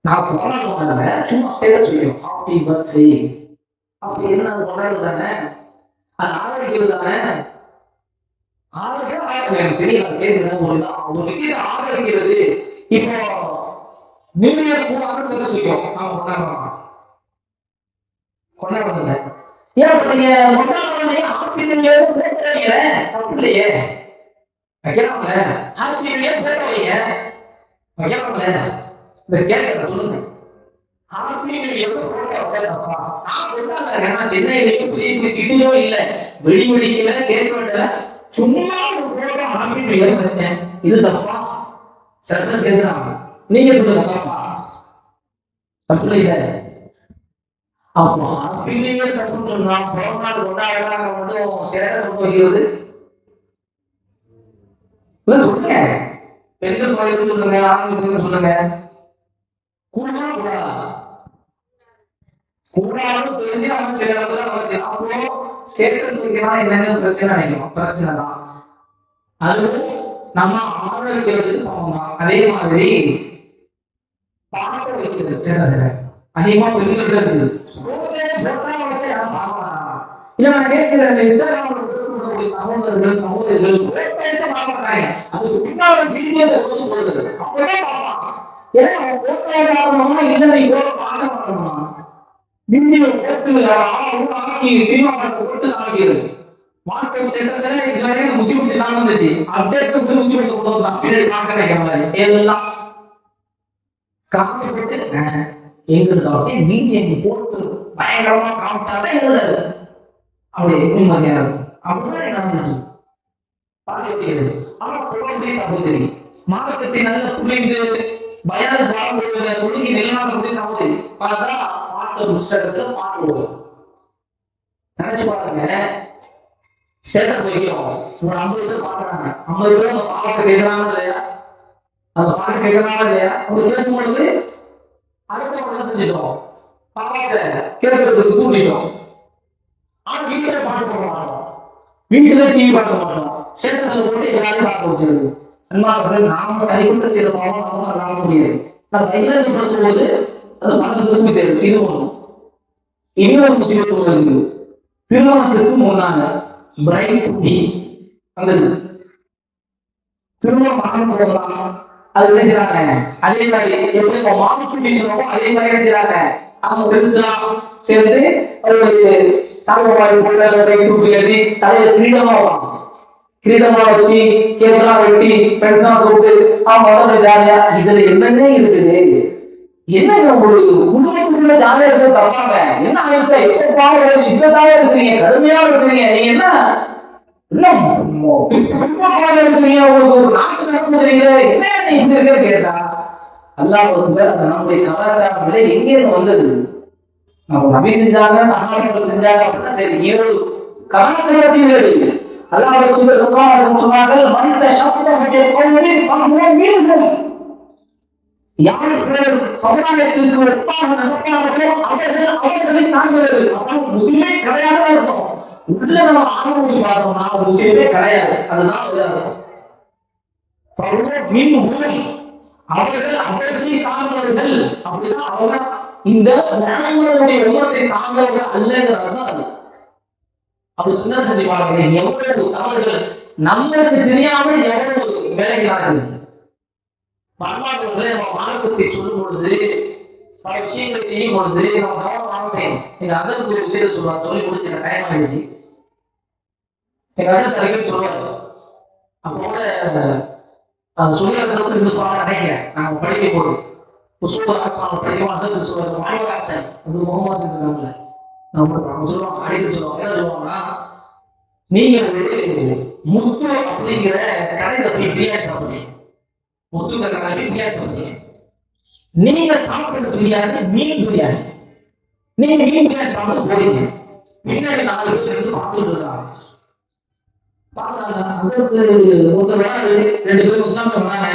நான் கொண்டாடுறத சும்மா ஸ்டேட்டஸ் வைக்கிறோம், ஹாப்பி பர்த்டே அப்படி என்ன, அது கொண்டாடுறது தானே, அது ஆரோக்கியம் தானே. ஆரோக்கியம் எனக்கு தெரியல, கேட்குறேன் ஒரு விஷயத்தை ஆதரிக்கிறது. இப்போ நியூ இயர் கூட வைக்கிறோம், நாம கொண்டாடுறோம், கொண்டாடுறது ஏன் நீங்க கொண்டாடுறீங்க, ஹாப்பி நியூ இயர் போட்டுறீங்க, தப்பு இல்லையே, வைக்கலாம்ல. ஹாப்பி நியூ இயர் போடுறீங்க, வைக்கலாம்ல. இந்த கேட்கற சொல்லுங்க, ஹாப்பி நியூ இயர் போடுறப்பா நான் கொண்டாடுறேன். நான் சென்னையிலேயோ பெரிய சிட்டியோ இல்ல, வெடி வெடிக்கல, கேட்க வேண்டிய சும்மா ஒரு போட்டோ ஹாப்பி நியூ இயர் வச்சேன், இது தப்பா? சட்டம் கேட்கிறாங்க, நீங்க சொல்லுங்க தப்பா? தப்பு இல்லை. அப்போ ஹாப்பி நியூ இயர் தப்புன்னு சொன்னா பிறந்த நாள் கொண்டாடுறாங்க மட்டும் ஸ்டேட்டஸ் வைக்கிறது சொல்லுங்க. பெண்கள் பகிர்ந்து சொல்லுங்க, ஆண்கள் சொல்லுங்க, கூடா கூடாலும் தெரிஞ்சு அவங்க சில இடத்துல அப்போ ஸ்டேட்டஸ் வைக்கலாம் என்னன்னு பிரச்சனை நினைக்கும், பிரச்சனை தான். அதுவும் நம்ம ஆரோக்கியத்துக்கு சமம் தான். அதே மாதிரி பாட்டு வைக்கிறது ஸ்டேட்டஸ் அதிகமா பெண்கள் இருக்குது. இல்ல நான் கேட்கிறேன், சகோதரர்கள் சகோதரிகள் அதுக்கு பின்னால வீடியோ கொடுத்து அப்பதான் பார்ப்பான். ஏன்னா இல்லை இவ்வளவு பார்க்க மாட்டோமா, வீடியோ போட்டு ஆக்கி சினிமா பாட்டு போட்டு காமிக்கிறது. மார்க்கெட் திட்டத்துல இதுவரை முஸ்லிம் எல்லாம் வந்துச்சு, அப்டேட் முஸ்லிம் கொண்டு வந்தான், பின்னாடி பார்க்க வைக்கிற மாதிரி எல்லாம் காமிப்பட்டு எங்களுக்கு பிஜேபி போட்டு பயங்கரமா காமிச்சாதான் எங்களுக்கு அப்படி நிம்மதியா இருக்கும். அப்படிதான் நடந்துட்டு பார்க்கிறது. ஆனா புலம்பெரிய சகோதரி மார்க்கத்தை நல்ல புரிந்து பயான் கொள்கை நிலநாடக்கூடிய சகோதரி பார்த்தா வாட்ஸ்அப் ஸ்டேட்டஸ்ல பாட்டு நினைச்சு பாருங்க. ஸ்டேட்டஸ் வைக்கிறோம், ஒரு 50 பேர் பாக்குறாங்க, 50 பேர் அந்த பாட்டு கேட்கறாங்க இல்லையா, அந்த பாட்டு கேட்கறாங்க இல்லையா, அவங்க கேட்கும் பொழுது அடுத்த என்ன செஞ்சிட்டோம், பாட்டை கேட்கறதுக்கு தூண்டிட்டோம். ஆனா வீட்டுல பாட்டு போட மாட்டோம், வீட்டுல டிவி பார்க்க மாட்டோம், ஸ்டேட்டஸ்ல போட்டு எல்லாரும் பார்க்க வச்சிருக்கு. அன்பானவர்கள், நாம கைகொண்டு செய்யற பாவம் நாம அல்லாம முடியாது. நம்ம பகிரங்கப்படுத்தும் போது அது மனதிற்கு சேரும். இது ஒண்ணு. இன்னொரு முக்கியத்துவம் இருக்குது. திருமணத்துக்கு முன்னால பிரைட் குட்டி அந்த திருமணம் ஆன போகலாம். அது என்ன செய்றாங்க? அதே மாதிரி எப்படி மாப்பிள்ளை சொல்லுவோமோ அதே மாதிரி என்ன செய்றாங்க? அவங்க ஃப்ரெண்ட்ஸ் எல்லாம் சேர்ந்து அவங்களுக்கு சாங்கவாடி போட்டு தூக்கி எழுதி தலையில கிரீடமா வைப்பாங்க. கிரீடமா வச்சு கேக்கெல்லாம் வெட்டி ஃப்ரெண்ட்ஸ் எல்லாம் கூப்பிட்டு அவங்க ஜாலியா. இதுல என்னன்னே இருக்குது? என்னங்க உங்களுக்கு குடும்பத்துக்குள்ள ஜாலியா இருக்க தப்பாங்க? என்ன ஆயிடுச்சா? எப்ப பாரு சித்தத்தாவே இருக்கிறீங்க, கடுமையா இருக்கிறீங்க. நீங்க என்ன கேட்டா அல்லாஹ் நம்முடைய கலாச்சாரத்துல எங்க இருந்து வந்தது? நம்ம நபி செஞ்சாங்க, சகாபாக்கள் செஞ்சாங்க அப்படின்னா சரி. இருபது கலாச்சார சீர்கள் அல்லாஹ் சொன்னார்கள், மனித சப்தமுடைய கோவிலில் யார் சமுதாயத்திற்கு ஒப்பாக நடப்பார்களோ அவர்களை சார்ந்தவர்கள். முஸ்லிமே கிடையாது அர்த்தம். உள்ள நம்ம ஆரம்பி பார்த்தோம்னா ஒரு விஷயமே கிடையாது. அதுதான் அவர்கள் அவர்களை சார்ந்தவர்கள் அப்படின்னா அவங்க இந்த முகம்மதுடைய உம்மத்தை சார்ந்தவர்கள் அல்லங்கிறதுதான் அது. அப்படி சின்ன செஞ்சு பாருங்க, எவ்வளவு தவறுகள் நம்மளுக்கு தெரியாமல் எவ்வளவு வேலைகளாக பரமாத்மர்களே. நம்ம மார்க்கத்தை சொல்லும் பொழுது பல விஷயங்களை செய்யும் பொழுது நம்ம கவனமாக செய்யணும். எங்க அசல் ஒரு விஷயத்தை சொல்லுவாங்க, சொல்லி முடிச்சு டைம் ஆயிடுச்சு. எங்க அசல் தலைவர் சொல்லுவாங்க, அப்போ சொல்லுற சத்து இருந்துப்பாங்க நினைக்கிறேன். நாங்க படிக்கும் போது படிக்கும் அசல் சொல்லுவாங்க, முகமது ஹசன் அது முகமது இருக்காங்கல்ல, அவங்க சொல்லுவாங்க, அடிக்கடி சொல்லுவாங்க. என்ன சொல்லுவாங்கன்னா, நீங்க ஒரு முத்து அப்படிங்கிற கடையில போய் பிரியாணி சாப்பிடுறீங்க. முத்துக்கிற கடையில பிரியாணி சாப்பிடுறீங்க. நீங்க சாப்பிடுற பிரியாணி மீன் பிரியாணி. நீங்க மீன் பிரியாணி சாப்பிட போறீங்க. பின்னாடி 4 பேர் இருந்து பார்த்துட்டு இருக்காங்க. அசத்து ஒருத்தர் 2 பேர் முஸ்லாம வராங்க.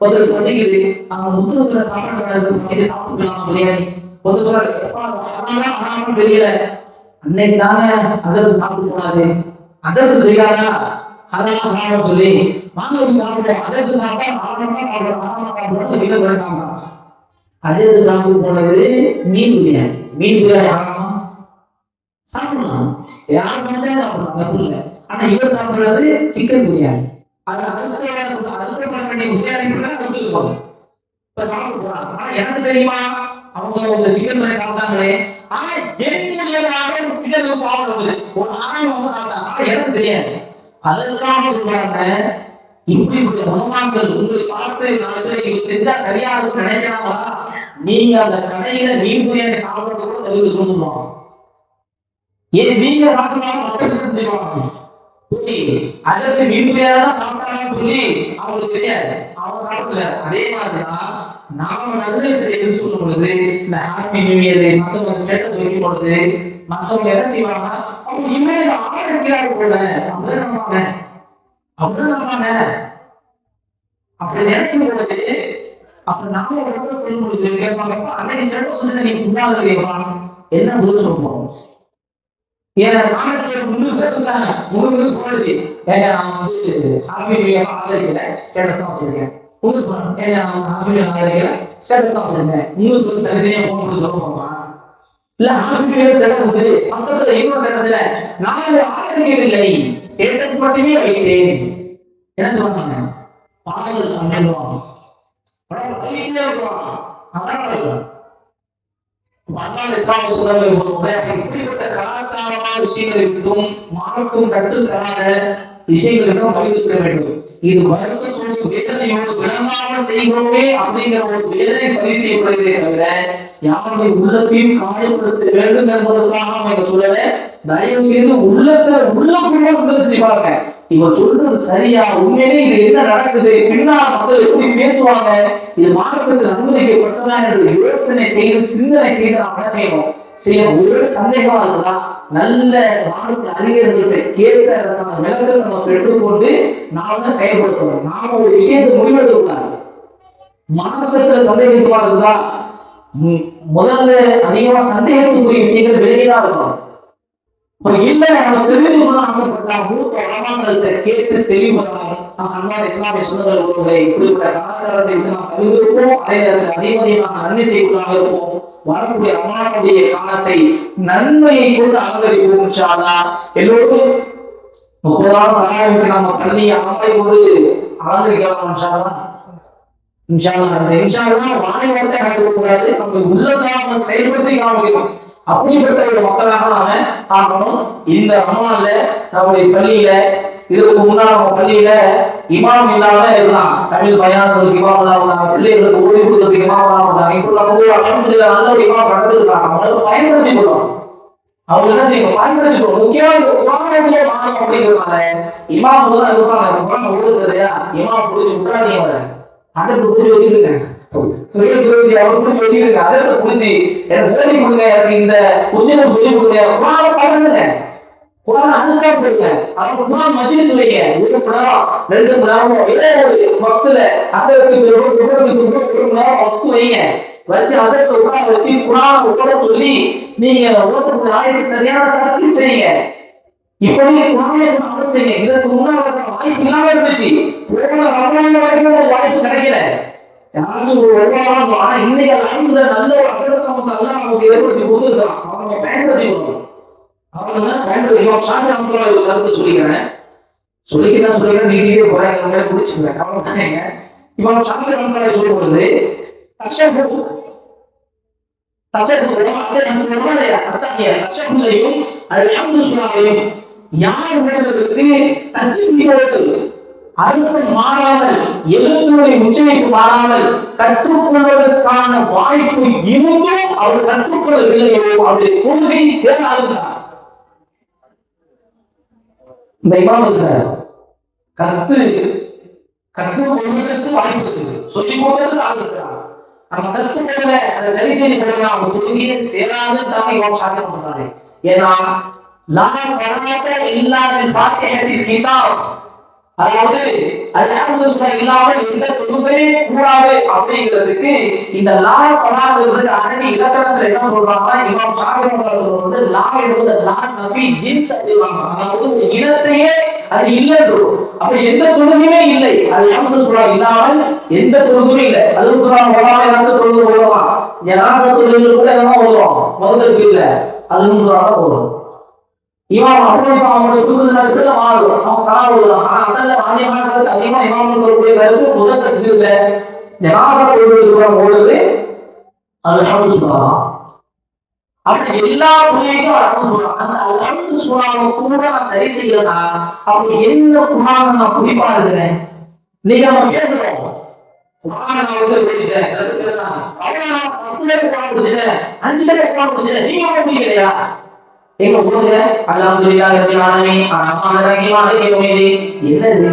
ஒருத்தர் பசிக்குது, அவங்க முத்துக்கிற சாப்பிட பசிக்கு சாப்பிட்டுக்கலாம் பிரியாணி. ஒருத்தர் தெரியல, அன்னைக்கு தானே அசத்து சாப்பிட்டு போனாரு. அதற்கு தெரியாதா ஹராம் சொல்லி வாங்கி சாப்பிடுவோம். அதற்கு சாப்பிட்டா அதே சாப்பிட்டு போனது மீன் பிரியாணி. மீன் பிரியாணி ஆகாமா சாப்பிடலாம், யாரும் சமைச்சாலும் சாப்பிடலாம், தப்பு இல்லை. ஆனா இவர் சாப்பிடுறது சிக்கன் பிரியாணி. அது அறுக்க வேண்டிய பிரியாணி கொடுத்துருப்பாங்க. இப்ப சாப்பிடுறாங்க. ஆனா எனக்கு தெரியுமா அவங்க சிக்கன் பிரியாணி சாப்பிட்டாங்களே, ஆனா என்னுடைய பாவம் வந்துருச்சு. ஒரு ஆணை வந்து சாப்பிட்டாங்க, ஆனா எனக்கு தெரியாது. அதற்காக சொல்றாங்க, இப்படி மனமாக்கள் உங்களை பார்த்து 4 பேர் இது செஞ்சா சரியா இருக்கும் நினைக்கிறாங்களா? நீங்க அந்த கடையில மீன் பிரியாணி சாப்பிடுறது கூட தவிர்த்து ஏன் நீங்க சாப்பிட்டாலும் மக்கள் செய்வாங்க. அதற்கு மீன் பிரியாணி தான் சாப்பிட்டாங்கன்னு சொல்லி அவங்களுக்கு தெரியாது, அவங்க சாப்பிடல. அதே மாதிரிதான் நாம நல்ல விஷயத்தை சொல்லும் பொழுது இந்த ஹாப்பி நியூ இயர் மற்றவங்க ஸ்டேட்டஸ் வைக்கும் பொழுது மற்றவங்க என்ன செய்வாங்கன்னா, அவங்க இனிமேல் ஆரம்பிக்கிறாங்க போல அப்படின்னு நம்பாங்க. அப்படி நினைக்கும் பொழுது அப்ப நாம சொல்லும் பொழுது கேட்பாங்க, அன்னைக்கு ஸ்டேட்டஸ் வந்து நீங்க முன்னாள் கேட்பாங்க, என்ன பதில் சொல்லுவோம்? ஏன்னா நாமக்கல் 3 பேர் இருந்தாங்க, 3 பேர் போயிடுச்சு. ஏங்க நான் வந்து ஹாப்பி நியூ இயர் ஆதரிக்கல, ஸ்டேட்டஸ் தான் வச்சிருக்கேன். ஏங்க நான் ஹாப்பி நியூ இயர் ஆதரிக்கல, ஸ்டேட்டஸ் தான் வச்சிருக்கேன். 3 பேர் தனித்தனியா போன் சொல்லுவோமா? இல்ல ஹாப்பி நியூ இயர் ஸ்டேட்டஸ் வந்து பக்கத்துல இன்னொரு ஸ்டேட்டஸ்ல நான் ஆதரிக்கவில்லை, ஸ்டேட்டஸ் மட்டுமே வைத்தேன். என்ன சொல்றாங்க? பாடல் பண்ணிடுவாங்க. இப்படிப்பட்ட கலாச்சாரமான விஷயங்களை விட்டும் மார்க்கும் கட்டுத்தராத விஷயங்களிடம் பகிர்ந்து வேண்டும். இது வருத்தத்தோடு வேதனையோடு விளங்காமல் செய்கிறோமே அப்படிங்கிற ஒரு வேதனை பதிவு செய்யப்படுகிறதே தவிர யாருடைய உள்ளத்தையும் காயப்படுத்த வேண்டும் என்பதற்காக அவங்க சொல்லல. தயவு செய்து உள்ளத்தை செய்வாங்க. இவன் சொல்றது சரியா, உண்மையிலே இது என்ன நடக்குது, பின்னால் மக்கள் எப்படி பேசுவாங்க, இது மார்க்கத்தில் அனுமதிக்கப்பட்டதா என்று யோசனை செய்து சிந்தனை செய்து நாம் என்ன செய்யணும். ஒரு சந்தேகமா இருக்குதா, நல்ல மார்க்க அறிஞர்கள்ட்ட கேட்க விளக்கத்தை நம்ம எடுத்துக்கொண்டு நாம தான் செயல்படுத்தணும். நாம ஒரு விஷயத்தை முடிவெடுக்க கூடாது. மார்க்கத்துல சந்தேகத்துவா இருக்குதா, முதல்ல அதிகமா சந்தேகத்துக்குரிய விஷயங்கள் விலகிதான் இருக்கணும். இல்ல நம்ம தெரிஞ்சுக்கணும் ஆசைப்பட்டா மூத்த வளமானத்தை கேட்டு தெளிவுபடணும். அன்பான இஸ்லாமிய சொந்தங்கள் ஒருவரை இப்படிப்பட்ட கலாச்சாரத்தை விட்டு நாம் தவிர்ப்போம். அதே நேரத்தில் அதிகமாக நன்மை செய்வதாக இருப்போம். வரக்கூடிய அம்மாவுடைய காலத்தை நன்மையை கொண்டு அலங்கரிப்போம். இன்ஷா அல்லாஹ் எல்லோரும் 30 நாள் தராவிக்கு நம்ம பள்ளியை அமலை கொண்டு அலங்கரிக்கலாம். இன்ஷா அல்லாஹ் அந்த இன்ஷா அல்லாஹ் வாய் வார்த்தை காட்டக்கூடாது, நம்ம உள்ளதாக செயல்படுத்தி காமிக்கணும். அப்படிப்பட்ட ஒரு மக்களாக நாம ஆகணும். இந்த ரமலான்ல நம்முடைய பள்ளியில இதுக்கு முன்னாடி நம்ம பள்ளியில இமாம் இல்லாம இருக்கலாம். தமிழ் பயானங்களுக்கு இமாம் இல்லாம பிள்ளைகளுக்கு ஓய்வு கொடுக்கறதுக்கு இமாம் இல்லாம இப்போ நமக்கு அல்ஹம்துலில்லாஹ் நல்ல ஒரு இமாம் கிடைச்சிருக்காங்க. அவங்களுக்கு பயன்படுத்தி கொள்ளணும். அவங்க என்ன செய்யணும்? பயன்படுத்தி கொள்ளணும். முக்கியமாக குர்ஆனுடைய மானம் அப்படிங்கிறதுனால இமாம் தான் இருப்பாங்க. குர்ஆன் ஓடுது இல்லையா, இமாம் புரிஞ்சு விட்டாங்க. அவரை அதற்கு புரிஞ்சு வச்சுருக்காங்க, சொல்லி புரிஞ்சு அவர் புரிஞ்சு வச்சுருக்காங்க. அதற்கு புரிஞ்சு எனக்கு ஓடி கொடுங்க, எனக்கு இந்த கொஞ்சம் சொல்லி கொடுங்க. குர்ஆனை பாருங்க, குர்ஆன் அதுக்காக போடுங்க. அவங்க குர்ஆன் மஜ்லிஸ் வைங்க. 1 மணி நேரம் 2 மணி நேரம் இதே ஒரு வக்துல அசருக்கு ஒரு மணி நேரம் வக்து வைங்க. வச்சு அதற்கு உட்கார வச்சு குர்ஆனை உட்கார சொல்லி நீங்க ஓட்டக்கூடிய ஆய்வு சரியான தரத்தில் செய்யுங்க. இப்படி குர்ஆனை அமல் செய்யுங்க. இதற்கு முன்னாடி வாய்ப்பு இல்லாம இருந்துச்சு. போன ரமலான் வரைக்கும் வாய்ப்பு கிடைக்கல. யாரும் ஒரு வருவாங்க. ஆனா இன்னைக்கு அல்ஹம்துலில்லாஹ் நல்ல ஒரு அகலத்தை நமக்கு அல்லாஹ் நமக்கு ஏற்படுத்தி கொடுத்துருக்கான். அவங்க பயன்படுத்திக்கணும். அவங்க பயன்படுத்தி இமாம் ஷாஃபி ரஹ்மத்துல்லாஹி ஒரு கருத்து சொல்லிக்கிறேன் நீங்களே போறாங்க மேல குடிச்சுக்கிறேன் கவலைப்படாதீங்க. இமாம் ஷாஃபி ரஹ்மத்துல்லாஹி சொல்லும்போது தஷஹுதையும் அல்ஹம்துலில்லாஹையும் யார் உணர்வதற்கு தஜ்வீதோடு அர்த்தம் மாறாமல் எழுத்துடைய உச்சரிப்பு மாறாமல் கற்றுக்கொள்வதற்கான வாய்ப்பு இருந்தும் அவர் கற்றுக்கொள்ளவில்லையோ அவருடைய கொள்கை சேராதுதான். இந்த இமாமுக்கு கற்றுக்கொள்வதற்கு வாய்ப்பு இருக்குது, சொல்லிக் கொடுக்கறதுக்கு ஆள் இருக்கிறாங்க. நம்ம கற்றுக்கொள்ள அதை சரி செய்து கொள்ளலாம். அவங்க கொள்கையை சேராதுன்னு தான் இமாம் ஷாஃபி பண்றாரு. ஏன்னா லா ஸலாத்த இல்லா பில் ஃபாத்திஹத்தில் கிதாப், அதாவது அல்ஹம்துலில்லாஹ் இல்லாமல் எந்த தொழுகையே கூடாது அப்படிங்கிறதுக்கு இந்த லா ஸலாத்துக்கு அரபி இலக்கணத்துல என்ன சொல்றாங்கன்னா இமாம் ஷாஃபி அவர்கள் வந்து லா என்பது லா நஃபி ஜின்ஸ் அப்படிவாங்க. அதாவது ஒரு இனத்தையே அது இல்லைன்றோ. அப்ப எந்த தொழுகையுமே இல்லை, அல்ஹம்துலில்லாஹ் இல்லாமல் எந்த தொழுகையுமே இல்லை. அல்ஹம்துலில்லாஹ் ஓடாம எந்த தொழுகை ஓடுமா? ஜனாஸா தொழுகைகள் கூட என்ன ஓடுவோம்? முதலுக்கு இல்லை, அல்ஹம்துலில்லாஹ் தான் ஓடுவோம். இமாம் அபூஹனீஃபா அவங்களுடைய புது நேரத்துல மாறும். அவங்க சலாம் ஓடுவாங்க. ஆனா அசல்ல அதிகமான கருத்து அதிகமா இமாம்கள் சொல்லக்கூடிய கருத்து முதல் தக்பீர்ல ஜனாஸா தொழுகைக்கு ஓடுது அல்ஹம்துலில்லாஹ். அப்படி எல்லா தொழுகைக்கும் அல்ஹம்துலில்லாஹ். அந்த அல்ஹம்துலில்லாஹ் கூட நான் சரி செய்யலனா அப்படி என்ன குர்ஆனை நான் குறிப்பா எழுதுறேன்? நீங்க நம்ம கேட்கிறோம் குர்ஆனை நான் எழுதிட்டேன் சரிங்களா? அவ்வளவு நான் 10 பேர் குர்ஆன் படிச்சேன், 5 பேர் குர்ஆன் படிச்சேன், நீங்க படிக்கலையா? எங்க போடுங்க அல்ஹம்துலில்லாஹி ரப்பில் ஆலமீன் அர்ரஹ்மானிர் ரஹீம் மாலிகி யௌமிddin. என்னது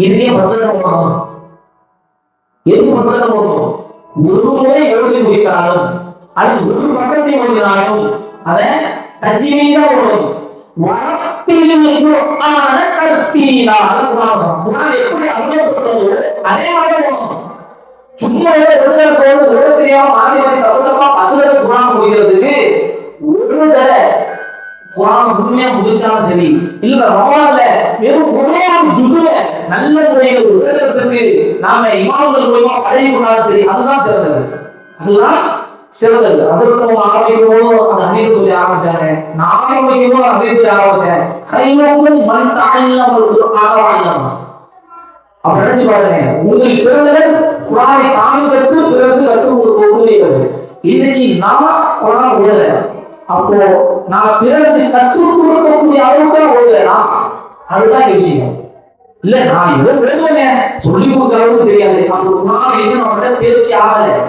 இதுவே பதில போறோம்? எது பதில போறோம்? ஒரு முறை எழுதி முடித்தாலும் அது ஒரு பக்கத்தை எழுதினாலும் அத தஜ்வீதா ஓடும். வரத்தில் குர்ஆன தர்தீலா. குர்ஆன் எப்படி அர்த்தப்படுறதோ அதே மாதிரி ஓடும். சும்மா எழுதுறதோடு எழுத தெரியாம மாறி மாறி தப்புதப்பா அதுல குர்ஆன் முடிக்கிறதுக்கு ஒரு தடவை குர்ஆன் முழுமையா முடிச்சாலும் சரி, இல்ல ரமலான்ல வெறும் ஒரே ஒரு ஜுதுல நல்ல முறையில் எழுதுறதுக்கு நாம இமாம்கள் மூலமா பழகி கொண்டாலும் சரி, அதுதான் சிறந்தது. அதுதான் சிறந்தது. அதற்கு ஆரம்பிக்கும்போது அந்த ஹதீஸ் சொல்லி ஆரம்பிச்சாங்க, நான் ஆரம்பிக்கும்போது ஹதீஸ் சொல்லி ஆரம்பிச்சேன். கைவக்கும் மண் தாயில்லாமல் குர்ஆன் அப்ப நினைச்சு பாருங்க, உங்களுக்கு சிறந்தது குர்ஆனை தானே கற்று பிறகு கற்றுக் கொடுக்கிறது. இன்னைக்கு நாம குர்ஆன் ஓதல, அப்போ நான் பிறகு கற்றுக் கொடுக்கக்கூடிய அளவுக்கு ஓதலா, அதுதான் விஷயம். இல்ல நான் ஏதோ எழுதுவேன், சொல்லி கொடுக்க அளவுக்கு தெரியாது. அப்போ குர்ஆன் இன்னும் நம்மகிட்ட தேர்ச்சி ஆகல.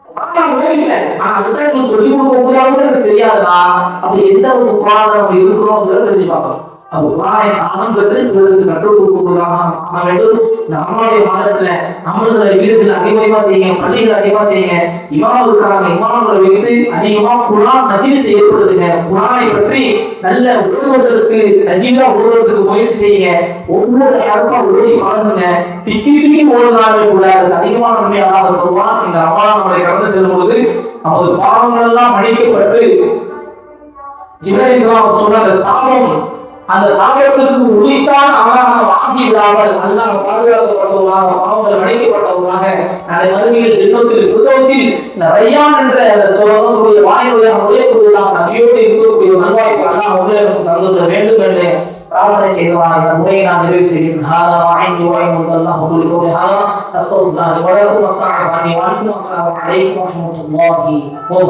குர்ஆன் ஓதல, ஆனா அதுதான் உங்களுக்கு சொல்லி கொடுக்கக்கூடிய அளவுக்கு தெரியாதா? அப்படி எந்த ஒரு குர்ஆன் நம்ம இருக்கிறோம்ங்கிறத தெரிஞ்சு பார்க்கணும். அப்போ குர்ஆனை தானும் கற்று கற்றுக் கொடுக்கக்கூடியதாக வேண்டும். நம்மளுடைய மாதத்துல நம்மளுடைய வீடுகள் அதிகமா செய்யுங்க, பள்ளிகள் அதிகமா செய்யுங்க. இமாம் இருக்காங்க, இமாம்களை வைத்து அதிகமா குர்ஆன் நஜீத் செய்யப்படுதுங்க. குர்ஆனை பற்றி நல்ல ஓடுவதற்கு நஜீதா ஓடுவதற்கு முயற்சி செய்யுங்க. ஒவ்வொரு ஹர்ஃபா ஓடி பாருங்க. திக்கி ஓடுனாலும் கூட அது அதிகமான நன்மை அல்லாஹ் தருவான். இந்த ரமலான் நம்மளை கடந்து செல்லும் பொழுது நமது பாவங்கள் எல்லாம் மன்னிக்கப்பட்டு ஜிப்ரீல் சொன்ன அந்த சாபம், அந்த சாபத்திற்கு உரித்தான் அவனாக வாங்கி விடாமல் அல்லாஹ் பாதுகாக்கப்பட்டவர்களாக, பாவங்கள் மன்னிக்கப்பட்டவர்களாக நாளை மறுமையில் ஜன்னத்தில் ஃபிர்தௌஸில் ரய்யான் என்ற தொடர்புடைய வாயிலாக நுழையக்கூடியவர்களாக நபியோடு இருக்கக்கூடிய நல்வாய்ப்பு அல்லாஹ் உங்களுக்கு தந்துள்ள வேண்டும் என்று பிரார்த்தனை செய்தவாறு இந்த முறையை நான் நிறைவு செய்கிறேன். ஹாதா வாய்ந்து வாய்ந்து அல்லாஹ் உங்களுக்கு ஒரு ஹாதா அஸ்ஸலாமு அலைக்கும் வரஹ்மத்துல்லாஹி வபரகாத்துஹு.